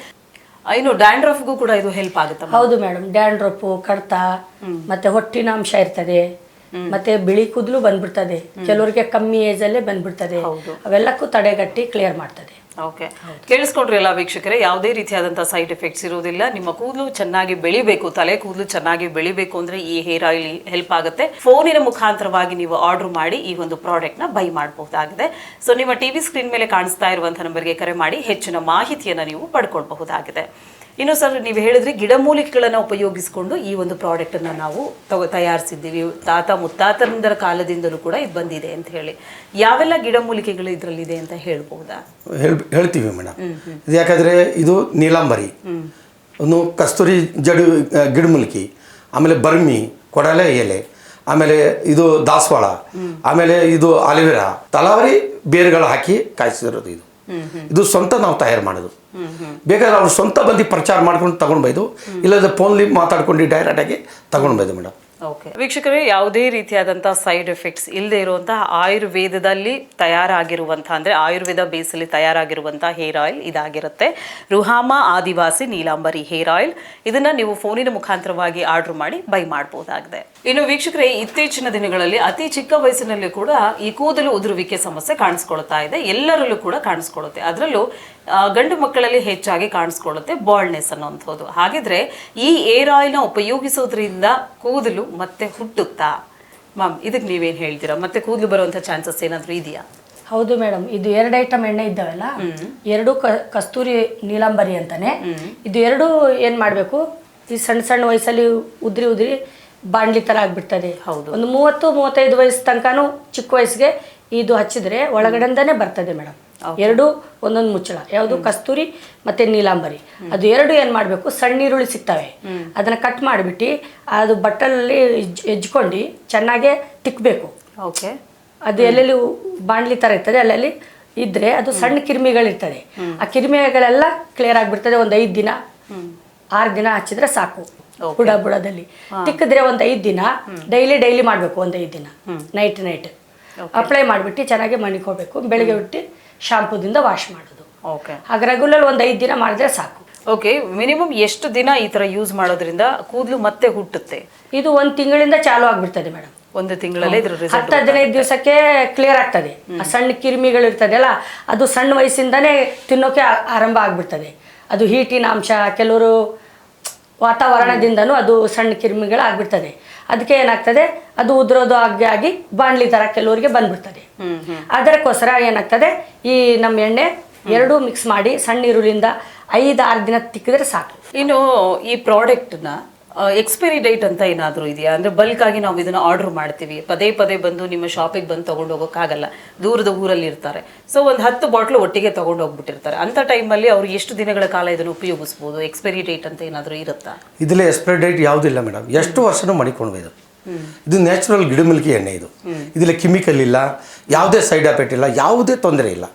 ಇನ್ನು ಡ್ಯಾಂಡ್ರಫ್ಗೂ ಕೂಡ ಇದು ಹೆಲ್ಪ್ ಆಗುತ್ತೆ? ಹೌದು ಮೇಡಮ್, ಡ್ಯಾಂಡ್ರಫ್, ಕಡ್ತ, ಮತ್ತೆ ಹೊಟ್ಟಿನ ಅಂಶ ಇರ್ತದೆ, ಮತ್ತೆ ಬಿಳಿ ಕೂದಲು ಬಂದ್ಬಿಡ್ತದೆ, ಕೆಲವರಿಗೆ ಕಮ್ಮಿ ಏಜ್ ಅಲ್ಲೇ ಬಂದ್ಬಿಡ್ತದೆ, ಅವೆಲ್ಲಕ್ಕೂ ತಡೆಗಟ್ಟಿ ಕ್ಲಿಯರ್ ಮಾಡ್ತದೆ. ಓಕೆ. ಕೇಳಿಸ್ಕೊಂಡ್ರಿ ಎಲ್ಲ ವೀಕ್ಷಕರೇ, ಯಾವುದೇ ರೀತಿಯಾದಂತಹ ಸೈಡ್ ಎಫೆಕ್ಟ್ಸ್ ಇರೋದಿಲ್ಲ. ನಿಮ್ಮ ಕೂದಲು ಚೆನ್ನಾಗಿ ಬೆಳಿಬೇಕು, ತಲೆ ಕೂದಲು ಚೆನ್ನಾಗಿ ಬೆಳಿಬೇಕು ಅಂದ್ರೆ ಈ ಹೇರ್ ಆಯಿಲ್ ಹೆಲ್ಪ್ ಆಗುತ್ತೆ. ಫೋನಿನ ಮುಖಾಂತರವಾಗಿ ನೀವು ಆರ್ಡರ್ ಮಾಡಿ ಈ ಒಂದು ಪ್ರಾಡಕ್ಟ್ ನ ಬೈ ಮಾಡಬಹುದಾಗಿದೆ. ಸೊ ನಿಮ್ಮ ಟಿವಿ ಸ್ಕ್ರೀನ್ ಮೇಲೆ ಕಾಣಿಸ್ತಾ ಇರುವಂತಹ ನಂಬರ್ಗೆ ಕರೆ ಮಾಡಿ ಹೆಚ್ಚಿನ ಮಾಹಿತಿಯನ್ನ ನೀವು ಪಡ್ಕೊಳ್ಬಹುದಾಗಿದೆ. ಇನ್ನು ಸರ್, ನೀವು ಹೇಳಿದ್ರಿ ಗಿಡಮೂಲಿಕೆಗಳನ್ನು ಉಪಯೋಗಿಸಿಕೊಂಡು ಈ ಒಂದು ಪ್ರಾಡಕ್ಟ್ ಅನ್ನ ನಾವು ತಯಾರಿಸಿದ್ದೀವಿ, ತಾತ ಮುತ್ತಾತಂದರ ಕಾಲದಿಂದಲೂ ಕೂಡ ಇದು ಬಂದಿದೆ ಅಂತ ಹೇಳಿ. ಯಾವೆಲ್ಲ ಗಿಡಮೂಲಿಕೆಗಳು ಇದರಲ್ಲಿದೆ ಅಂತ ಹೇಳ್ಬಹುದಾ? ಹೇಳ್ತೀವಿ ಮೇಡಮ್. ಇದು ಯಾಕಂದ್ರೆ ಇದು ನೀಲಾಂಬರಿ, ಒಂದು ಕಸ್ತೂರಿ ಗಿಡಮೂಲಿಕೆ, ಆಮೇಲೆ ಬರ್ಮಿ, ಕೊಡಲೆ ಎಲೆ, ಆಮೇಲೆ ಇದು ದಾಸವಾಳ, ಆಮೇಲೆ ಇದು ಅಲಿವೆರಾ, ತಲಾವರಿ ಬೇರುಗಳು ಹಾಕಿ ಕಾಯಿಸಿರೋದು. ಇದು ಸ್ವಂತ ನಾವು ತಯಾರು ಮಾಡೋದು. ಬೇಕಾದ್ರೆ ಅವ್ರು ಸ್ವಂತ ಬಂದು ಪ್ರಚಾರ ಮಾಡ್ಕೊಂಡು ತಗೊಂಡ್ಬೈದು, ಇಲ್ಲದ ಫೋನ್ಲಿ ಮಾತಾಡ್ಕೊಂಡು ಡೈರೆಕ್ಟ್ ಆಗಿ ತಗೊಂಡ್ಬೈದು ಮೇಡಮ್. ಓಕೆ. ವೀಕ್ಷಕರೇ, ಯಾವುದೇ ರೀತಿಯಾದಂತಹ ಸೈಡ್ ಎಫೆಕ್ಟ್ಸ್ ಇಲ್ಲದೆ ಇರುವಂತಹ ಆಯುರ್ವೇದದಲ್ಲಿ ತಯಾರಾಗಿರುವಂತಹ, ಅಂದ್ರೆ ಆಯುರ್ವೇದ ಬೇಸಲ್ಲಿ ತಯಾರಾಗಿರುವಂತಹ ಹೇರ್ ಆಯಿಲ್ ಇದಾಗಿರುತ್ತೆ. ರುಹಾಮಾ ಆದಿವಾಸಿ ನೀಲಾಂಬರಿ ಹೇರ್ ಆಯಿಲ್. ಇದನ್ನ ನೀವು ಫೋನಿನ ಮುಖಾಂತರವಾಗಿ ಆರ್ಡರ್ ಮಾಡಿ ಬೈ ಮಾಡಬಹುದಾಗಿದೆ. ಇನ್ನು ವೀಕ್ಷಕರೇ, ಇತ್ತೀಚಿನ ದಿನಗಳಲ್ಲಿ ಅತಿ ಚಿಕ್ಕ ವಯಸ್ಸಿನಲ್ಲಿ ಕೂಡ ಈ ಕೂದಲು ಉದುರುವಿಕೆ ಸಮಸ್ಯೆ ಕಾಣಿಸ್ಕೊಳ್ತಾ ಇದೆ. ಎಲ್ಲರಲ್ಲೂ ಕೂಡ ಕಾಣಿಸ್ಕೊಳ್ಳುತ್ತೆ. ಅದರಲ್ಲೂ ಗಂಡು ಮಕ್ಕಳಲ್ಲಿ ಹೆಚ್ಚಾಗಿ ಕಾಣಿಸ್ಕೊಳ್ಳುತ್ತೆ ಬಾಲ್ಡ್ನೆಸ್ ಅನ್ನೋಂಥದ್ದು. ಹಾಗಿದ್ರೆ ಈ ಏರ್ ಆಯಿಲ್ನ ಉಪಯೋಗಿಸೋದ್ರಿಂದ ಕೂದಲು ಮತ್ತೆ ಹುಟ್ಟುತ್ತಾ ಮ್ಯಾಮ್? ಇದಕ್ಕೆ ನೀವೇನು ಹೇಳ್ತೀರಾ? ಮತ್ತೆ ಕೂದಲು ಬರುವಂಥ ಚಾನ್ಸಸ್ ಏನಾದರೂ ಇದೆಯಾ? ಹೌದು ಮೇಡಮ್, ಇದು 2 ಐಟಮ್ ಎಣ್ಣೆ ಇದ್ದಾವಲ್ಲ, ಎರಡು ಕಸ್ತೂರಿ ನೀಲಾಂಬರಿ ಅಂತಾನೆ. ಇದು ಎರಡು ಏನ್ ಮಾಡ್ಬೇಕು, ಈ ಸಣ್ಣ ಸಣ್ಣ ವಯಸ್ಸಲ್ಲಿ ಉದ್ರಿ ಬಾಂಡ್ಲಿ ತರ ಆಗ್ಬಿಡ್ತದೆ. ಒಂದು 30-35 ವಯಸ್ಸು ತನಕನೂ ಚಿಕ್ಕ ವಯಸ್ಸಿಗೆ ಇದು ಹಚ್ಚಿದ್ರೆ ಒಳಗಡೆಯಿಂದಾನೆ ಬರ್ತದೆ ಮೇಡಮ್. ಎರಡು ಒಂದೊಂದು ಮುಚ್ಚಳ, ಯಾವುದು ಕಸ್ತೂರಿ ಮತ್ತೆ ನೀಲಾಂಬರಿ, ಅದು ಎರಡು ಏನ್ ಮಾಡ್ಬೇಕು, ಸಣ್ಣ ಈರುಳ್ಳಿ ಸಿಗ್ತವೆ, ಅದನ್ನ ಕಟ್ ಮಾಡಿಬಿಟ್ಟು ಅದು ಬಟ್ಟಲಲ್ಲಿ ಹೆಜ್ಕೊಂಡು ಚೆನ್ನಾಗೆ ತಿಕ್ಕಬೇಕು. ಓಕೆ. ಅದು ಎಲ್ಲೆಲ್ಲಿ ಬಾಂಡ್ಲಿ ತರ ಇರ್ತದೆ ಅಲ್ಲಲ್ಲಿ ಇದ್ರೆ ಅದು ಸಣ್ಣ ಕಿರಿಮಿಗಳಿರ್ತದೆ, ಆ ಕಿರಿಮಿಗಳೆಲ್ಲ ಕ್ಲಿಯರ್ ಆಗಿಬಿಡ್ತದೆ. ಒಂದು 5 ದಿನ 6 ದಿನ ಹಚ್ಚಿದ್ರೆ ಸಾಕು. ಬುಡದಲ್ಲಿ ತಿಕ್ಕಿದ್ರೆ ಒಂದು 5 ದಿನ ಡೈಲಿ ಮಾಡಬೇಕು. ಒಂದು 5 ದಿನ ನೈಟ್ ಅಪ್ಲೈ ಮಾಡಿಬಿಟ್ಟು ಚೆನ್ನಾಗಿ ಮಣಿಕೋಬೇಕು. ಬೆಳಿಗ್ಗೆ ಬಿಟ್ಟು ಶಾಂಪೂದಿಂದ ವಾಶ್ ಮಾಡೋದು. ಹಾಗೆ ರೆಗ್ಯುಲರ್ ಒಂದು 5 ದಿನ ಮಾಡಿದ್ರೆ ಸಾಕು. ಓಕೆ. ಮಿನಿಮಮ್ ಎಷ್ಟು ದಿನ ಈ ತರ ಯೂಸ್ ಮಾಡೋದ್ರಿಂದ ಕೂದಲು ಮತ್ತೆ ಹುಟ್ಟುತ್ತೆ? ಇದು 1 ತಿಂಗಳಿಂದ ಚಾಲು ಆಗ್ಬಿಡ್ತದೆ ಮೇಡಮ್. 1 ತಿಂಗಳಲ್ಲಿ 10-15 ದಿವಸಕ್ಕೆ ಕ್ಲಿಯರ್ ಆಗ್ತದೆ. ಆ ಸಣ್ಣ ಕಿರಿಮಿಗಳು ಇರ್ತದಲ್ಲ, ಅದು ಸಣ್ಣ ವಯಸ್ಸಿಂದಾನೇ ತಿನ್ನೋಕೆ ಆರಂಭ ಆಗ್ಬಿಡ್ತದೆ. ಅದು ಹೀಟಿನ ಅಂಶ, ಕೆಲವರು ವಾತಾವರಣದಿಂದನೂ ಅದು ಸಣ್ಣ ಕಿರಿಮಿಗಳು ಆಗ್ಬಿಡ್ತದೆ. ಅದಕ್ಕೆ ಏನಾಗ್ತದೆ, ಅದು ಉದುರೋದು ಆಗಿ ಬಾಣ್ಲಿ ತರ ಕೆಲವರಿಗೆ ಬಂದ್ಬಿಡ್ತದೆ. ಅದಕ್ಕೋಸ್ಕರ ಏನಾಗ್ತದೆ, ಈ ನಮ್ಮ ಎಣ್ಣೆ ಎರಡೂ ಮಿಕ್ಸ್ ಮಾಡಿ ಸಣ್ಣ ಈರುಳ್ಳಿಯಿಂದ 5-6 ದಿನ ತಿಕ್ಕಿದ್ರೆ ಸಾಕು. ಇನ್ನು ಈ ಪ್ರಾಡಕ್ಟ್ನ ಎಕ್ಸ್ಪೈರಿ ಡೇಟ್ ಅಂತ ಏನಾದರೂ ಇದೆಯಾ? ಅಂದರೆ ಬಲ್ಕ್ ಆಗಿ ನಾವು ಇದನ್ನು ಆರ್ಡರ್ ಮಾಡ್ತೀವಿ, ಪದೇ ಬಂದು ನಿಮ್ಮ ಶಾಪಿಗೆ ಬಂದು ತೊಗೊಂಡು ಹೋಗೋಕ್ಕಾಗಲ್ಲ, ದೂರದ ಊರಲ್ಲಿ ಇರ್ತಾರೆ. ಸೊ ಒಂದು 10 ಬಾಟ್ಲು ಒಟ್ಟಿಗೆ ತೊಗೊಂಡು ಹೋಗ್ಬಿಟ್ಟಿರ್ತಾರೆ. ಅಂಥ ಟೈಮಲ್ಲಿ ಅವರು ಎಷ್ಟು ದಿನಗಳ ಕಾಲ ಇದನ್ನು ಉಪಯೋಗಿಸ್ಬೋದು? ಎಕ್ಸ್ಪೈರಿ ಡೇಟ್ ಅಂತ ಏನಾದರೂ ಇರುತ್ತಾ? ಇದರಲ್ಲಿ ಎಕ್ಸ್ಪೈರಿ ಡೇಟ್ ಯಾವುದಿಲ್ಲ ಮೇಡಮ್, ಎಷ್ಟು ವರ್ಷನೂ ಮಾಡಿಕೊಳ್ಬೋದು. ಇದು ನ್ಯಾಚುರಲ್ ಗಿಡಮೂಲಿಕೆ ಎಣ್ಣೆ. ಇದರಲ್ಲಿ ಕೆಮಿಕಲ್ ಇಲ್ಲ, ಯಾವುದೇ ಸೈಡ್ ಎಫೆಕ್ಟ್ ಇಲ್ಲ, ಯಾವುದೇ ತೊಂದರೆ ಇಲ್ಲ.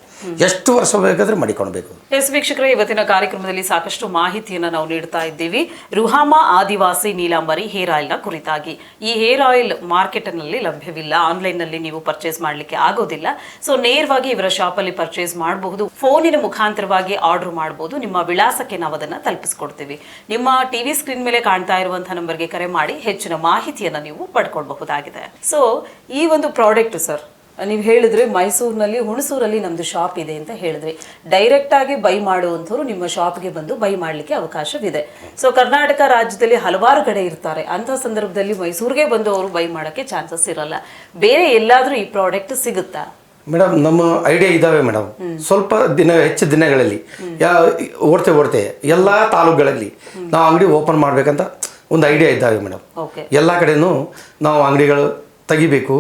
ಎಷ್ಟು ವರ್ಷ ಬೇಕಾದ್ರೆ ಮಾಡಿಕೊಳ್ಬೇಕು. ಎಸ್ ವೀಕ್ಷಕರೇ, ಇವತ್ತಿನ ಕಾರ್ಯಕ್ರಮದಲ್ಲಿ ಸಾಕಷ್ಟು ಮಾಹಿತಿಯನ್ನು ನಾವು ನೀಡ್ತಾ ಇದ್ದೀವಿ ರುಹಾಮಾ ಆದಿವಾಸಿ ನೀಲಾಂಬರಿ ಹೇರ್ ಆಯಿಲ್ನ ಕುರಿತಾಗಿ. ಈ ಹೇರ್ ಆಯಿಲ್ ಮಾರ್ಕೆಟ್ನಲ್ಲಿ ಲಭ್ಯವಿಲ್ಲ, ಆನ್ಲೈನ್ನಲ್ಲಿ ನೀವು ಪರ್ಚೇಸ್ ಮಾಡಲಿಕ್ಕೆ ಆಗೋದಿಲ್ಲ. ಸೊ ನೇರವಾಗಿ ಇವರ ಶಾಪಲ್ಲಿ ಪರ್ಚೇಸ್ ಮಾಡಬಹುದು, ಫೋನಿನ ಮುಖಾಂತರವಾಗಿ ಆರ್ಡರ್ ಮಾಡಬಹುದು. ನಿಮ್ಮ ವಿಳಾಸಕ್ಕೆ ನಾವು ಅದನ್ನು ತಲುಪಿಸ್ಕೊಡ್ತೀವಿ. ನಿಮ್ಮ ಟಿವಿ ಸ್ಕ್ರೀನ್ ಮೇಲೆ ಕಾಣ್ತಾ ಇರುವಂತಹ ನಂಬರ್ಗೆ ಕರೆ ಮಾಡಿ ಹೆಚ್ಚಿನ ಮಾಹಿತಿಯನ್ನು ನೀವು ಪಡ್ಕೊಳ್ಬಹುದಾಗಿದೆ. ಸೊ ಈ ಒಂದು ಪ್ರಾಡಕ್ಟ್ ಸರ್, ನೀವು ಹೇಳಿದ್ರೆ ಮೈಸೂರಿನಲ್ಲಿ ಹುಣಸೂರಲ್ಲಿ ನಮ್ದು ಶಾಪ್ ಇದೆ ಅಂತ ಹೇಳಿದ್ರಿ. ಡೈರೆಕ್ಟ್ ಆಗಿ ಬೈ ಮಾಡುವಂಥವ್ರು ನಿಮ್ಮ ಶಾಪ್ಗೆ ಬಂದು ಬೈ ಮಾಡಲಿಕ್ಕೆ ಅವಕಾಶವಿದೆ. ಸೊ ಕರ್ನಾಟಕ ರಾಜ್ಯದಲ್ಲಿ ಹಲವಾರು ಕಡೆ ಇರ್ತಾರೆ, ಅಂಥ ಸಂದರ್ಭದಲ್ಲಿ ಮೈಸೂರಿಗೆ ಬಂದು ಅವರು ಬೈ ಮಾಡೋಕ್ಕೆ ಚಾನ್ಸಸ್ ಇರಲ್ಲ. ಬೇರೆ ಎಲ್ಲಾದರೂ ಈ ಪ್ರಾಡಕ್ಟ್ ಸಿಗುತ್ತಾ ಮೇಡಮ್? ನಮ್ಮ ಐಡಿಯಾ ಇದಾವೆ ಮೇಡಮ್. ಸ್ವಲ್ಪ ಹೆಚ್ಚು ದಿನಗಳಲ್ಲಿ ಓಡ್ತೆ ಎಲ್ಲ ತಾಲೂಕುಗಳಲ್ಲಿ ನಾವು ಅಂಗಡಿ ಓಪನ್ ಮಾಡ್ಬೇಕಂತ ಒಂದು ಐಡಿಯಾ ಇದ್ದಾವೆ ಮೇಡಮ್. ಎಲ್ಲ ಕಡೆನೂ ನಾವು ಅಂಗಡಿಗಳು ತೆಗಿಬೇಕು,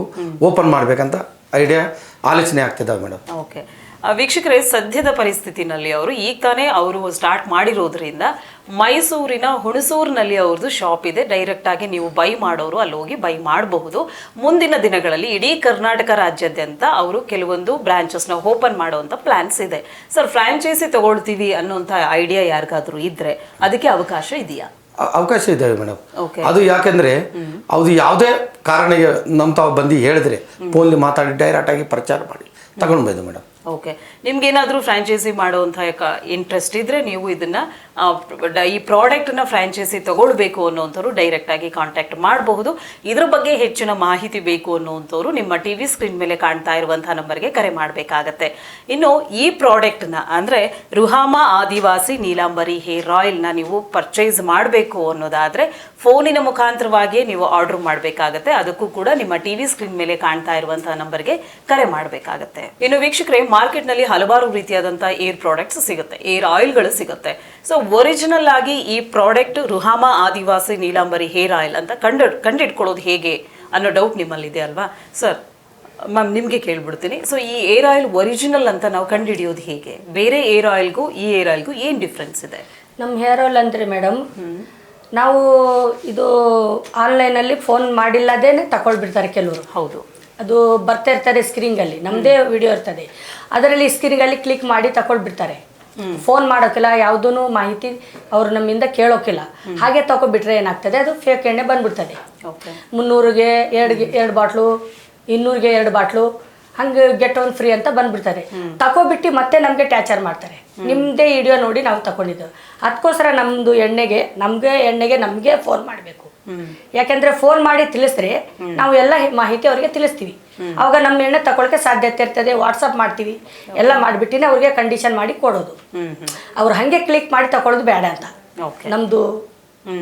ಓಪನ್ ಮಾಡ್ಬೇಕಂತ ಐಡಿಯಾ ಆಲೋಚನೆ ಆಗ್ತಿದ್ದಾವೆ ಮೇಡಮ್. ಓಕೆ ವೀಕ್ಷಕರೇ, ಸದ್ಯದ ಪರಿಸ್ಥಿತಿನಲ್ಲಿ ಅವರು ಈಗ ತಾನೇ ಅವರು ಸ್ಟಾರ್ಟ್ ಮಾಡಿರೋದ್ರಿಂದ ಮೈಸೂರಿನ ಹುಣಸೂರಿನಲ್ಲಿ ಅವ್ರದ್ದು ಶಾಪ್ ಇದೆ. ಡೈರೆಕ್ಟ್ ಆಗಿ ನೀವು ಬೈ ಮಾಡೋರು ಅಲ್ಲಿ ಹೋಗಿ ಬೈ ಮಾಡಬಹುದು. ಮುಂದಿನ ದಿನಗಳಲ್ಲಿ ಇಡೀ ಕರ್ನಾಟಕ ರಾಜ್ಯಾದ್ಯಂತ ಅವರು ಕೆಲವೊಂದು ಬ್ರಾಂಚಸ್ನ ಓಪನ್ ಮಾಡುವಂಥ ಪ್ಲಾನ್ಸ್ ಇದೆ. ಸರ್, ಫ್ರಾಂಚೈಸಿ ತಗೊಳ್ತೀವಿ ಅನ್ನೋಂಥ ಐಡಿಯಾ ಯಾರಿಗಾದ್ರೂ ಇದ್ರೆ ಅದಕ್ಕೆ ಅವಕಾಶ ಇದೆಯಾ? ಅವಕಾಶ ಇದೆ ಮೇಡಮ್. Okay. ಅದು ಯಾಕೆಂದರೆ ಅದು ಯಾವುದೇ ಕಾರಣಕ್ಕೆ ನಮ್ಮ ತಾವು ಬಂದು ಹೇಳಿದ್ರೆ ಫೋನಲ್ಲಿ ಮಾತಾಡಿ ಡೈರೆಕ್ಟಾಗಿ ಪ್ರಚಾರ ಮಾಡಿ ತಗೊಳ್ಬೋದು ಮೇಡಮ್. ಓಕೆ, ನಿಮ್ಗೇನಾದರೂ ಫ್ರಾಂಚೈಸಿ ಮಾಡುವಂಥ ಇಂಟ್ರೆಸ್ಟ್ ಇದ್ದರೆ ನೀವು ಇದನ್ನು ಈ ಪ್ರಾಡಕ್ಟನ್ನ ಫ್ರಾಂಚೈಸಿ ತಗೊಳ್ಬೇಕು ಅನ್ನೋಂಥವ್ರು ಡೈರೆಕ್ಟಾಗಿ ಕಾಂಟ್ಯಾಕ್ಟ್ ಮಾಡಬಹುದು. ಇದ್ರ ಬಗ್ಗೆ ಹೆಚ್ಚಿನ ಮಾಹಿತಿ ಬೇಕು ಅನ್ನೋಂಥವ್ರು ನಿಮ್ಮ ಟಿ ವಿ ಸ್ಕ್ರೀನ್ ಮೇಲೆ ಕಾಣ್ತಾ ಇರುವಂಥ ನಂಬರ್ಗೆ ಕರೆ ಮಾಡಬೇಕಾಗತ್ತೆ. ಇನ್ನು ಈ ಪ್ರಾಡಕ್ಟ್ನ ಅಂದರೆ ರುಹಾಮಾ ಆದಿವಾಸಿ ನೀಲಾಂಬರಿ ಹೇರ್ ಆಯಿಲ್ನ ನೀವು ಪರ್ಚೇಸ್ ಮಾಡಬೇಕು ಅನ್ನೋದಾದರೆ ಫೋನಿನ ಮುಖಾಂತರವಾಗಿಯೇ ನೀವು ಆರ್ಡರ್ ಮಾಡಬೇಕಾಗತ್ತೆ. ಅದಕ್ಕೂ ಕೂಡ ನಿಮ್ಮ ಟಿ ವಿ ಸ್ಕ್ರೀನ್ ಮೇಲೆ ಕಾಣ್ತಾ ಇರುವಂತಹ ನಂಬರ್ಗೆ ಕರೆ ಮಾಡಬೇಕಾಗತ್ತೆ. ಇನ್ನು ವೀಕ್ಷಕರೇ, ಮಾರ್ಕೆಟ್ನಲ್ಲಿ ಹಲವಾರು ರೀತಿಯಾದಂತಹ ಏರ್ ಪ್ರಾಡಕ್ಟ್ಸ್ ಸಿಗುತ್ತೆ, ಏರ್ ಆಯಿಲ್ಗಳು ಸಿಗುತ್ತೆ. ಸೊ ಒರಿಜಿನಲ್ ಆಗಿ ಈ ಪ್ರಾಡಕ್ಟ್ ರುಹಾಮಾ ಆದಿವಾಸಿ ನೀಲಾಂಬರಿ ಹೇರ್ ಆಯಿಲ್ ಅಂತ ಕಂಡಿಡ್ಕೊಳ್ಳೋದು ಹೇಗೆ ಅನ್ನೋ ಡೌಟ್ ನಿಮ್ಮಲ್ಲಿದೆ ಅಲ್ವಾ ಸರ್? ಮ್ಯಾಮ್ ನಿಮಗೆ ಕೇಳ್ಬಿಡ್ತೀನಿ. ಸೊ ಈ ಏರ್ ಆಯಿಲ್ ಒರಿಜಿನಲ್ ಅಂತ ನಾವು ಕಂಡುಹಿಡಿಯೋದು ಹೇಗೆ? ಬೇರೆ ಏರ್ ಆಯಿಲ್ಗೂ ಈ ಏರ್ ಆಯಿಲ್ಗೂ ಏನು ಡಿಫ್ರೆನ್ಸ್ ಇದೆ? ನಮ್ಮ ಹೇರ್ ಆಯಿಲ್ ಅಂದರೆ ಮೇಡಮ್, ನಾವು ಇದು ಆನ್ಲೈನಲ್ಲಿ ಫೋನ್ ಮಾಡಿಲ್ಲದೇನೆ ತಗೊಳ್ಬಿಡ್ತಾರೆ ಕೆಲವರು. ಹೌದು, ಅದು ಬರ್ತಾ ಇರ್ತಾರೆ ಸ್ಕ್ರೀನ್ಗಲ್ಲಿ, ನಮ್ಮದೇ ವಿಡಿಯೋ ಇರ್ತದೆ, ಅದರಲ್ಲಿ ಸ್ಕ್ರೀನ್ಗಲ್ಲಿ ಕ್ಲಿಕ್ ಮಾಡಿ ತಗೊಳ್ಬಿಡ್ತಾರೆ. ಫೋನ್ ಮಾಡೋಕ್ಕಿಲ್ಲ, ಯಾವುದೂ ಮಾಹಿತಿ ಅವರು ನಮ್ಮಿಂದ ಕೇಳೋಕ್ಕಿಲ್ಲ. ಹಾಗೆ ತಗೊಬಿಟ್ರೆ ಏನಾಗ್ತದೆ, ಅದು ಫೇಕ್ ಎಣ್ಣೆ ಬಂದ್ಬಿಡ್ತದೆ. 300ಗೆ ಎರಡು ಬಾಟ್ಲು, 200ಗೆ 2 ಬಾಟ್ಲು, ಹಂಗೆ ಗೆಟ್ ಒನ್ ಫ್ರೀ ಅಂತ ಬಂದ್ಬಿಡ್ತಾರೆ. ತಗೊಬಿಟ್ಟು ಮತ್ತೆ ನಮಗೆ ಟ್ಯಾಚರ್ ಮಾಡ್ತಾರೆ. ನಿಮ್ಮದೇ ವಿಡಿಯೋ ನೋಡಿ ನಾವು ತಗೊಂಡಿದ್ದು. ಅದಕ್ಕೋಸ್ಕರ ನಮಗೆ ಎಣ್ಣೆಗೆ ಫೋನ್ ಮಾಡಬೇಕು. ಯಾಕೆಂದ್ರೆ ಫೋನ್ ಮಾಡಿ ತಿಳಿಸಿದ್ರೆ ನಾವು ಎಲ್ಲ ಮಾಹಿತಿ ಅವ್ರಿಗೆ ತಿಳಿಸ್ತೀವಿ. ಅವಾಗ ನಮ್ಮ ಎಣ್ಣೆ ತಗೊಳಕ್ಕೆ ಸಾಧ್ಯತೆ ಇರ್ತದೆ. ವಾಟ್ಸಪ್ ಮಾಡ್ತೀವಿ, ಎಲ್ಲ ಮಾಡಿಬಿಟ್ಟಿನೇ ಅವ್ರಿಗೆ ಕಂಡೀಷನ್ ಮಾಡಿ ಕೊಡೋದು. ಅವ್ರು ಹಾಗೆ ಕ್ಲಿಕ್ ಮಾಡಿ ತಗೊಳ್ಳೋದು ಬೇಡ ಅಂತ ನಮ್ಮದು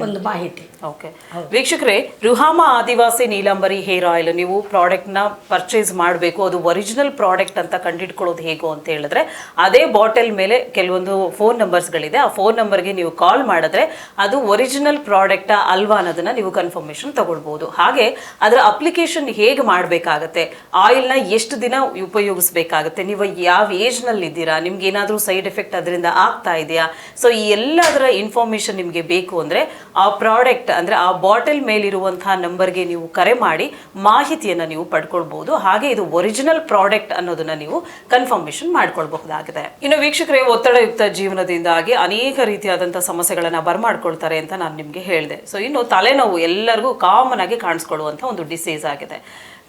ಒಂದು ಮಾಹಿತಿ. ಓಕೆ ವೀಕ್ಷಕರೇ, ರುಹಾಮಾ ಆದಿವಾಸಿ ನೀಲಾಂಬರಿ ಹೇರ್ ಆಯಿಲ್ ನೀವು ಪ್ರಾಡಕ್ಟ್ನ ಪರ್ಚೇಸ್ ಮಾಡಬೇಕು, ಅದು ಒರಿಜಿನಲ್ ಪ್ರಾಡಕ್ಟ್ ಅಂತ ಕಂಡುಹಿಡ್ಕೊಳ್ಳೋದು ಹೇಗೋ ಅಂತ ಹೇಳಿದ್ರೆ ಅದೇ ಬಾಟಲ್ ಮೇಲೆ ಕೆಲವೊಂದು ಫೋನ್ ನಂಬರ್ಸ್ಗಳಿದೆ. ಆ ಫೋನ್ ನಂಬರ್ಗೆ ನೀವು ಕಾಲ್ ಮಾಡಿದ್ರೆ ಅದು ಒರಿಜಿನಲ್ ಪ್ರಾಡಕ್ಟಾ ಅಲ್ವಾ ಅನ್ನೋದನ್ನ ನೀವು ಕನ್ಫರ್ಮೇಷನ್ ತಗೊಳ್ಬೋದು. ಹಾಗೆ ಅದರ ಅಪ್ಲಿಕೇಶನ್ ಹೇಗೆ ಮಾಡಬೇಕಾಗತ್ತೆ, ಆಯಿಲ್ನ ಎಷ್ಟು ದಿನ ಉಪಯೋಗಿಸ್ಬೇಕಾಗತ್ತೆ, ನೀವು ಯಾವ ಏಜ್ನಲ್ಲಿ ಇದ್ದೀರಾ, ನಿಮ್ಗೆ ಏನಾದರೂ ಸೈಡ್ ಎಫೆಕ್ಟ್ ಅದರಿಂದ ಆಗ್ತಾ ಇದೆಯಾ, ಸೊ ಈ ಎಲ್ಲದರ ಇನ್ಫಾರ್ಮೇಷನ್ ನಿಮಗೆ ಬೇಕು ಅಂದರೆ ಆ ಪ್ರಾಡಕ್ಟ್ ಅಂದರೆ ಆ ಬಾಟಲ್ ಮೇಲಿರುವಂತಹ ನಂಬರ್ಗೆ ನೀವು ಕರೆ ಮಾಡಿ ಮಾಹಿತಿಯನ್ನು ನೀವು ಪಡ್ಕೊಳ್ಬಹುದು. ಹಾಗೆ ಇದು ಒರಿಜಿನಲ್ ಪ್ರಾಡಕ್ಟ್ ಅನ್ನೋದನ್ನ ನೀವು ಕನ್ಫರ್ಮೇಷನ್ ಮಾಡ್ಕೊಳ್ಬಹುದಾಗಿದೆ. ಇನ್ನು ವೀಕ್ಷಕರೇ, ಒತ್ತಡಯುಕ್ತ ಜೀವನದಿಂದಾಗಿ ಅನೇಕ ರೀತಿಯಾದಂತಹ ಸಮಸ್ಯೆಗಳನ್ನ ಬರಮಾಡ್ಕೊಳ್ತಾರೆ ಅಂತ ನಾನು ನಿಮಗೆ ಹೇಳಿದೆ. ಸೊ ಇನ್ನು ತಲೆನೋವು ಎಲ್ಲರಿಗೂ ಕಾಮನ್ ಆಗಿ ಕಾಣಿಸ್ಕೊಳ್ಳುವಂಥ ಒಂದು ಡಿಸೀಸ್ ಆಗಿದೆ.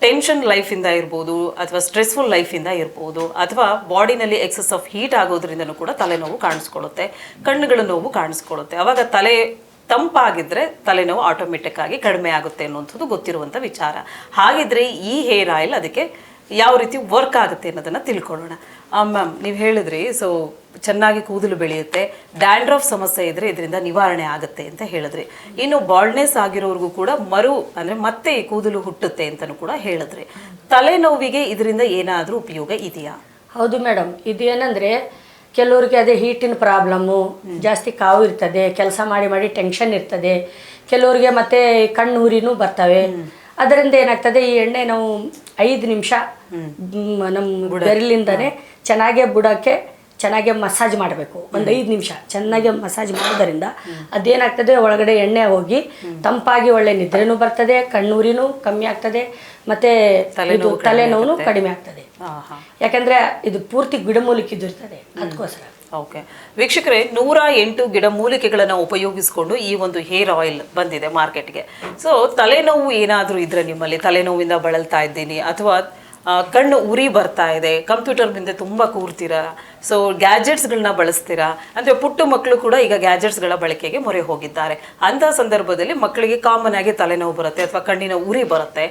ಟೆನ್ಷನ್ ಲೈಫಿಂದ ಇರ್ಬೋದು, ಅಥವಾ ಸ್ಟ್ರೆಸ್ಫುಲ್ ಲೈಫಿಂದ ಇರ್ಬೋದು, ಅಥವಾ ಬಾಡಿನಲ್ಲಿ ಎಕ್ಸಸ್ ಆಫ್ ಹೀಟ್ ಆಗೋದ್ರಿಂದನೂ ಕೂಡ ತಲೆನೋವು ಕಾಣಿಸ್ಕೊಳ್ಳುತ್ತೆ, ಕಣ್ಣುಗಳ ನೋವು ಕಾಣಿಸ್ಕೊಳ್ಳುತ್ತೆ. ಅವಾಗ ತಲೆ ತಂಪಾಗಿದ್ದರೆ ತಲೆನೋವು ಆಟೋಮೆಟಿಕ್ ಆಗಿ ಕಡಿಮೆ ಆಗುತ್ತೆ ಅನ್ನುವಂಥದ್ದು ಗೊತ್ತಿರುವಂಥ ವಿಚಾರ. ಹಾಗಿದ್ರೆ ಈ ಹೇರ್ ಆಯಿಲ್ ಅದಕ್ಕೆ ಯಾವ ರೀತಿ ವರ್ಕ್ ಆಗುತ್ತೆ ಅನ್ನೋದನ್ನು ತಿಳ್ಕೊಳ್ಳೋಣ. ಮ್ಯಾಮ್, ನೀವು ಹೇಳಿದ್ರಿ ಸೊ ಚೆನ್ನಾಗಿ ಕೂದಲು ಬೆಳೆಯುತ್ತೆ, ಡ್ಯಾಂಡ್ರಫ್ ಸಮಸ್ಯೆ ಇದ್ದರೆ ಇದರಿಂದ ನಿವಾರಣೆ ಆಗುತ್ತೆ ಅಂತ ಹೇಳಿದ್ರಿ. ಇನ್ನು ಬಾಲ್ಡ್ನೆಸ್ ಆಗಿರೋರ್ಗೂ ಕೂಡ ಅಂದರೆ ಮತ್ತೆ ಈ ಕೂದಲು ಹುಟ್ಟುತ್ತೆ ಅಂತಲೂ ಕೂಡ ಹೇಳಿದ್ರಿ. ತಲೆನೋವಿಗೆ ಇದರಿಂದ ಏನಾದರೂ ಉಪಯೋಗ ಇದೆಯಾ? ಹೌದು ಮೇಡಮ್, ಇದು ಏನಂದರೆ ಕೆಲವ್ರಿಗೆ ಅದೇ ಹೀಟಿನ ಪ್ರಾಬ್ಲಮ್ಮು, ಜಾಸ್ತಿ ಕಾವು ಇರ್ತದೆ, ಕೆಲಸ ಮಾಡಿ ಟೆನ್ಷನ್ ಇರ್ತದೆ. ಕೆಲವ್ರಿಗೆ ಮತ್ತೆ ಕಣ್ಣು ಉರಿನೂ ಬರ್ತವೆ. ಅದರಿಂದ ಏನಾಗ್ತದೆ, ಈ ಎಣ್ಣೆ ನಾವು 5 ನಿಮಿಷ ನಮ್ಮ ಬೆರಳಿಂದನೇ ಚೆನ್ನಾಗೆ ಮಸಾಜ್ ಮಾಡಬೇಕು. ಒಂದು 5 ನಿಮಿಷ ಚೆನ್ನಾಗಿ ಮಸಾಜ್ ಮಾಡೋದರಿಂದ ಅದೇನಾಗ್ತದೆ, ಒಳಗಡೆ ಎಣ್ಣೆ ಹೋಗಿ ತಂಪಾಗಿ ಒಳ್ಳೆ ನಿದ್ರೆನೂ ಬರ್ತದೆ, ಕಣ್ಣೂರಿನೂ ಕಮ್ಮಿ ಆಗ್ತದೆ, ಮತ್ತೆ ತಲೆನೋವು ಕಡಿಮೆ ಆಗ್ತದೆ. ಯಾಕಂದ್ರೆ ಇದು ಪೂರ್ತಿ ಗಿಡಮೂಲಿಕೆದು ಇರ್ತದೆ, ಅದಕ್ಕೋಸ್ಕರ. ಓಕೆ ವೀಕ್ಷಕರೇ, 108 ಗಿಡಮೂಲಿಕೆಗಳನ್ನು ಉಪಯೋಗಿಸಿಕೊಂಡು ಈ ಒಂದು ಹೇರ್ ಆಯಿಲ್ ಬಂದಿದೆ ಮಾರ್ಕೆಟ್ಗೆ. ಸೊ ತಲೆನೋವು ಏನಾದರೂ ಇದ್ರೆ, ನಿಮ್ಮಲ್ಲಿ ತಲೆನೋವಿಂದ ಬಳಲ್ತಾ ಇದ್ದೀನಿ, ಅಥವಾ ಕಣ್ಣು ಉರಿ ಬರ್ತಾ ಇದೆ, ಕಂಪ್ಯೂಟರ್ ಮುಂದೆ ತುಂಬ ಕೂರ್ತೀರಾ, ಸೊ ಗ್ಯಾಜೆಟ್ಸ್ಗಳನ್ನ ಬಳಸ್ತೀರಾ, ಅಂದರೆ ಪುಟ್ಟ ಮಕ್ಕಳು ಕೂಡ ಈಗ ಗ್ಯಾಜೆಟ್ಸ್ಗಳ ಬಳಕೆಗೆ ಮೊರೆ ಹೋಗಿದ್ದಾರೆ. ಅಂಥ ಸಂದರ್ಭದಲ್ಲಿ ಮಕ್ಕಳಿಗೆ ಕಾಮನ್ ಆಗಿ ತಲೆನೋವು ಬರುತ್ತೆ, ಅಥವಾ ಕಣ್ಣಿನ ಉರಿ ಬರುತ್ತೆ,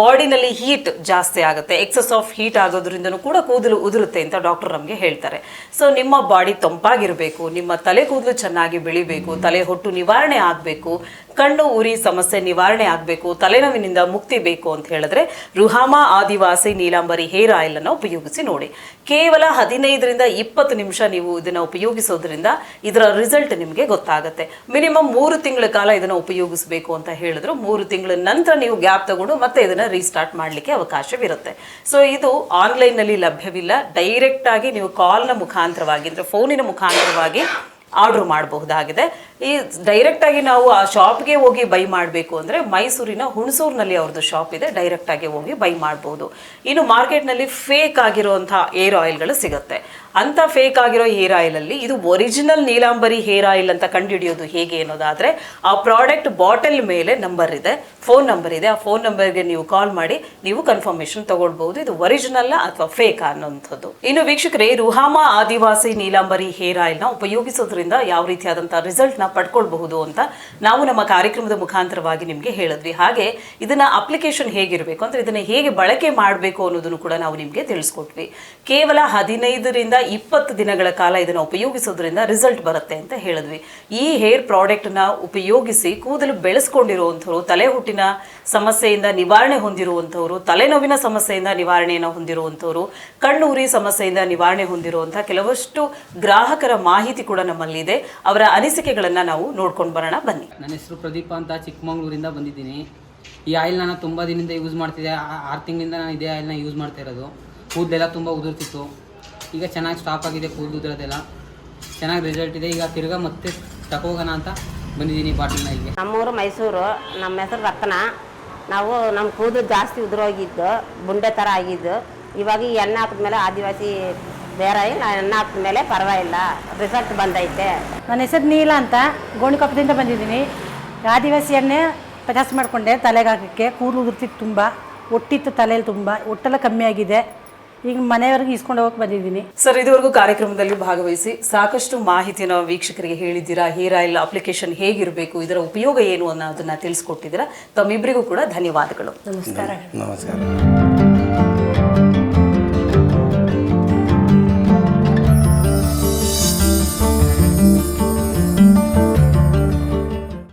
ಬಾಡಿನಲ್ಲಿ ಹೀಟ್ ಜಾಸ್ತಿ ಆಗುತ್ತೆ, ಎಕ್ಸಸ್ ಆಫ್ ಹೀಟ್ ಆಗೋದ್ರಿಂದನೂ ಕೂಡ ಕೂದಲು ಉದುರುತ್ತೆ ಅಂತ ಡಾಕ್ಟರ್ ನಮಗೆ ಹೇಳ್ತಾರೆ. ಸೊ ನಿಮ್ಮ ಬಾಡಿ ತಂಪಾಗಿರಬೇಕು, ನಿಮ್ಮ ತಲೆ ಕೂದಲು ಚೆನ್ನಾಗಿ ಬೆಳಿಬೇಕು, ತಲೆ ಹೊಟ್ಟು ನಿವಾರಣೆ ಆಗಬೇಕು, ಕಣ್ಣು ಉರಿ ಸಮಸ್ಯೆ ನಿವಾರಣೆ ಆಗಬೇಕು, ತಲೆನೋವಿನಿಂದ ಮುಕ್ತಿ ಬೇಕು ಅಂತ ಹೇಳಿದ್ರೆ ರುಹಾಮಾ ಆದಿವಾಸಿ ನೀಲಾಂಬರಿ ಹೇರ್ ಆಯಿಲ್ ಅನ್ನು ಉಪಯೋಗಿಸಿ ನೋಡಿ. ಕೇವಲ 15ರಿಂದ 20 ನಿಮಿಷ ನೀವು ಇದನ್ನು ಉಪಯೋಗಿಸೋದ್ರಿಂದ ಇದರ ರಿಸಲ್ಟ್ ನಿಮಗೆ ಗೊತ್ತಾಗುತ್ತೆ. ಮಿನಿಮಮ್ 3 ತಿಂಗಳ ಕಾಲ ಇದನ್ನು ಉಪಯೋಗಿಸಬೇಕು ಅಂತ ಹೇಳಿದ್ರು. 3 ತಿಂಗಳ ನಂತರ ನೀವು ಗ್ಯಾಪ್ ತಗೊಂಡು ಮತ್ತೆ ಇದನ್ನು ರೀಸ್ಟಾರ್ಟ್ ಮಾಡಲಿಕ್ಕೆ ಅವಕಾಶವಿರುತ್ತೆ. ಸೊ ಇದು ಆನ್ಲೈನ್ನಲ್ಲಿ ಲಭ್ಯವಿಲ್ಲ. ಡೈರೆಕ್ಟ್ ಆಗಿ ನೀವು ಕಾಲ್ನ ಮುಖಾಂತರವಾಗಿ, ಅಂದರೆ ಫೋನಿನ ಮುಖಾಂತರವಾಗಿ ಆರ್ಡರ್ ಮಾಡಬಹುದಾಗಿದೆ. ಈ ಡೈರೆಕ್ಟ್ ಆಗಿ ನಾವು ಆ ಶಾಪ್ಗೆ ಹೋಗಿ ಬೈ ಮಾಡಬೇಕು ಅಂದ್ರೆ ಮೈಸೂರಿನ ಹುಣಸೂರಿನಲ್ಲಿ ಅವ್ರದ್ದು ಶಾಪ್ ಇದೆ, ಡೈರೆಕ್ಟ್ ಆಗಿ ಹೋಗಿ ಬೈ ಮಾಡಬಹುದು. ಇನ್ನು ಮಾರ್ಕೆಟ್ನಲ್ಲಿ ಫೇಕ್ ಆಗಿರುವಂತಹ ಏರ್ ಆಯಿಲ್ಗಳು ಸಿಗುತ್ತೆ. ಅಂತ ಫೇಕ್ ಆಗಿರೋ ಹೇರ್ ಆಯಿಲ್ ಅಲ್ಲಿ ಇದು ಒರಿಜಿನಲ್ ನೀಲಾಂಬರಿ ಹೇರ್ ಆಯಿಲ್ ಅಂತ ಕಂಡುಹಿಡಿಯೋದು ಹೇಗೆ ಅನ್ನೋದಾದ್ರೆ ಆ ಪ್ರಾಡಕ್ಟ್ ಬಾಟಲ್ ಮೇಲೆ ನಂಬರ್ ಇದೆ, ಫೋನ್ ನಂಬರ್ ಇದೆ. ಆ ಫೋನ್ ನಂಬರ್ಗೆ ನೀವು ಕಾಲ್ ಮಾಡಿ ನೀವು ಕನ್ಫರ್ಮೇಶನ್ ತಗೊಳ್ಬಹುದು ಇದು ಒರಿಜಿನಲ್ ಅಥವಾ ಫೇಕ್ ಅನ್ನೋಂಥದ್ದು. ಇನ್ನು ವೀಕ್ಷಕರೇ, ರುಹಾಮಾ ಆದಿವಾಸಿ ನೀಲಾಂಬರಿ ಹೇರ್ ಆಯಿಲ್ ನ ಉಪಯೋಗಿಸೋದ್ರಿಂದ ಯಾವ ರೀತಿಯಾದಂತಹ ರಿಸಲ್ಟ್ ನ ಪಡ್ಕೊಳ್ಬಹುದು ಅಂತ ನಾವು ನಮ್ಮ ಕಾರ್ಯಕ್ರಮದ ಮುಖಾಂತರವಾಗಿ ನಿಮ್ಗೆ ಹೇಳಿದ್ವಿ. ಹಾಗೆ ಇದನ್ನ ಅಪ್ಲಿಕೇಶನ್ ಹೇಗಿರಬೇಕು ಅಂದ್ರೆ ಇದನ್ನ ಹೇಗೆ ಬಳಕೆ ಮಾಡಬೇಕು ಅನ್ನೋದನ್ನು ಕೂಡ ನಾವು ನಿಮ್ಗೆ ತಿಳಿಸ್ಕೊಟ್ವಿ. ಕೇವಲ 15ರಿಂದ 20 ದಿನಗಳ ಕಾಲ ಇದನ್ನ ಉಪಯೋಗಿಸೋದ್ರಿಂದ ರಿಸಲ್ಟ್ ಬರುತ್ತೆ ಅಂತ ಹೇಳಿದ್ವಿ. ಈ ಹೇರ್ ಪ್ರಾಡಕ್ಟ್ ನ ಉಪಯೋಗಿಸಿ ಕೂದಲು ಬೆಳೆಸ್ಕೊಂಡಿರುವಂಥವ್ರು, ತಲೆ ಹುಟ್ಟಿನ ಸಮಸ್ಯೆಯಿಂದ ನಿವಾರಣೆ ಹೊಂದಿರುವಂಥವ್ರು, ತಲೆನೋವಿನ ಸಮಸ್ಯೆಯಿಂದ ನಿವಾರಣೆಯನ್ನು ಹೊಂದಿರುವಂಥವ್ರು, ಕಣ್ಣುರಿ ಸಮಸ್ಯೆಯಿಂದ ನಿವಾರಣೆ ಹೊಂದಿರುವಂತಹ ಕೆಲವಷ್ಟು ಗ್ರಾಹಕರ ಮಾಹಿತಿ ಕೂಡ ನಮ್ಮಲ್ಲಿದೆ. ಅವರ ಅನಿಸಿಕೆಗಳನ್ನ ನಾವು ನೋಡ್ಕೊಂಡು ಬರೋಣ, ಬನ್ನಿ. ನನ್ನ ಹೆಸರು ಪ್ರದೀಪ ಅಂತ, ಚಿಕ್ಕಮಗಳೂರಿಂದ ಬಂದಿದ್ದೀನಿ. ಈ ಆಯಿಲ್ ನಾನು ತುಂಬ ದಿನದಿಂದ ಯೂಸ್ ಮಾಡ್ತಿದ್ದೆ. 6 ತಿಂಗಳಿಂದ ನಾನು ಇದೇ ಆಯಿಲ್ನ ಯೂಸ್ ಮಾಡ್ತಾ ಇರೋದು. ಕೂದಲೆಲ್ಲ ತುಂಬ ಉದುರ್ತಿತ್ತು, ಈಗ ಚೆನ್ನಾಗಿ ಸ್ಟಾಪ್ ಆಗಿದೆ. ಕೂದಲು ಉದುರೋದೆಲ್ಲ ಚೆನ್ನಾಗಿ ರಿಸಲ್ಟ್ ಇದೆ. ಈಗ ತಿರ್ಗಾ ಮತ್ತೆ ತಗೋಗೋಣ ಅಂತ ಬಂದಿದ್ದೀನಿ ಬಾಟಲ್ನ ಇಲ್ಲಿಗೆ. ನಮ್ಮೂರು ಮೈಸೂರು. ನಮ್ಮ ಹೆಸರು ರತ್ನ. ನಾವು ನಮ್ಮ ಕೂದಲು ಜಾಸ್ತಿ ಉದುರೋಗಿದ್ದು, ಬುಂಡೆ ಥರ ಆಗಿದ್ದು. ಇವಾಗ ಈ ಎಣ್ಣೆ ಹಾಕಿದ್ಮೇಲೆ ಆದಿವಾಸಿ ಬೇರೆ ಇಲ್ಲ, ಎಣ್ಣೆ ಹಾಕಿದ್ಮೇಲೆ ಪರವಾಗಿಲ್ಲ, ರಿಸಲ್ಟ್ ಬಂದೈತೆ. ನನ್ನ ಹೆಸರು ನೀಲ ಅಂತ, ಗೋಣಿಕೊಪ್ಪದಿಂದ ಬಂದಿದ್ದೀನಿ. ಆದಿವಾಸಿ ಎಣ್ಣೆ ಪಚಾಸ್ ಮಾಡಿಕೊಂಡೆ ತಲೆಗೆ ಹಾಕೋಕ್ಕೆ. ಕೂದಲು ಉದುರ್ತಿತ್ತು, ತುಂಬ ಒಟ್ಟಿತ್ತು ತಲೆಯಲ್ಲಿ, ತುಂಬ ಒಟ್ಟೆಲ್ಲ ಕಮ್ಮಿ ಆಗಿದೆ. ಈಗ ಮನೆಯವರೆಗೆ ಇಸ್ಕೊಂಡು ಹೋಗಕ್ಕೆ ಬಂದಿದ್ದೀನಿ. ಸರ್, ಇದುವರೆಗೂ ಕಾರ್ಯಕ್ರಮದಲ್ಲಿ ಭಾಗವಹಿಸಿ ಸಾಕಷ್ಟು ಮಾಹಿತಿಯನ್ನು ವೀಕ್ಷಕರಿಗೆ ಹೇಳಿದ್ದೀರಾ. ಹೇರ್ ಆಯಿಲ್ ಅಪ್ಲಿಕೇಶನ್ ಹೇಗಿರಬೇಕು, ಇದರ ಉಪಯೋಗ ಏನು ಅನ್ನೋದನ್ನ ತಿಳಿಸ್ಕೊಟ್ಟಿದ್ದೀರಾ. ತಮ್ಮಿಬ್ಬರಿಗೂ ಕೂಡ ಧನ್ಯವಾದಗಳು. ನಮಸ್ಕಾರ. ನಮಸ್ಕಾರ.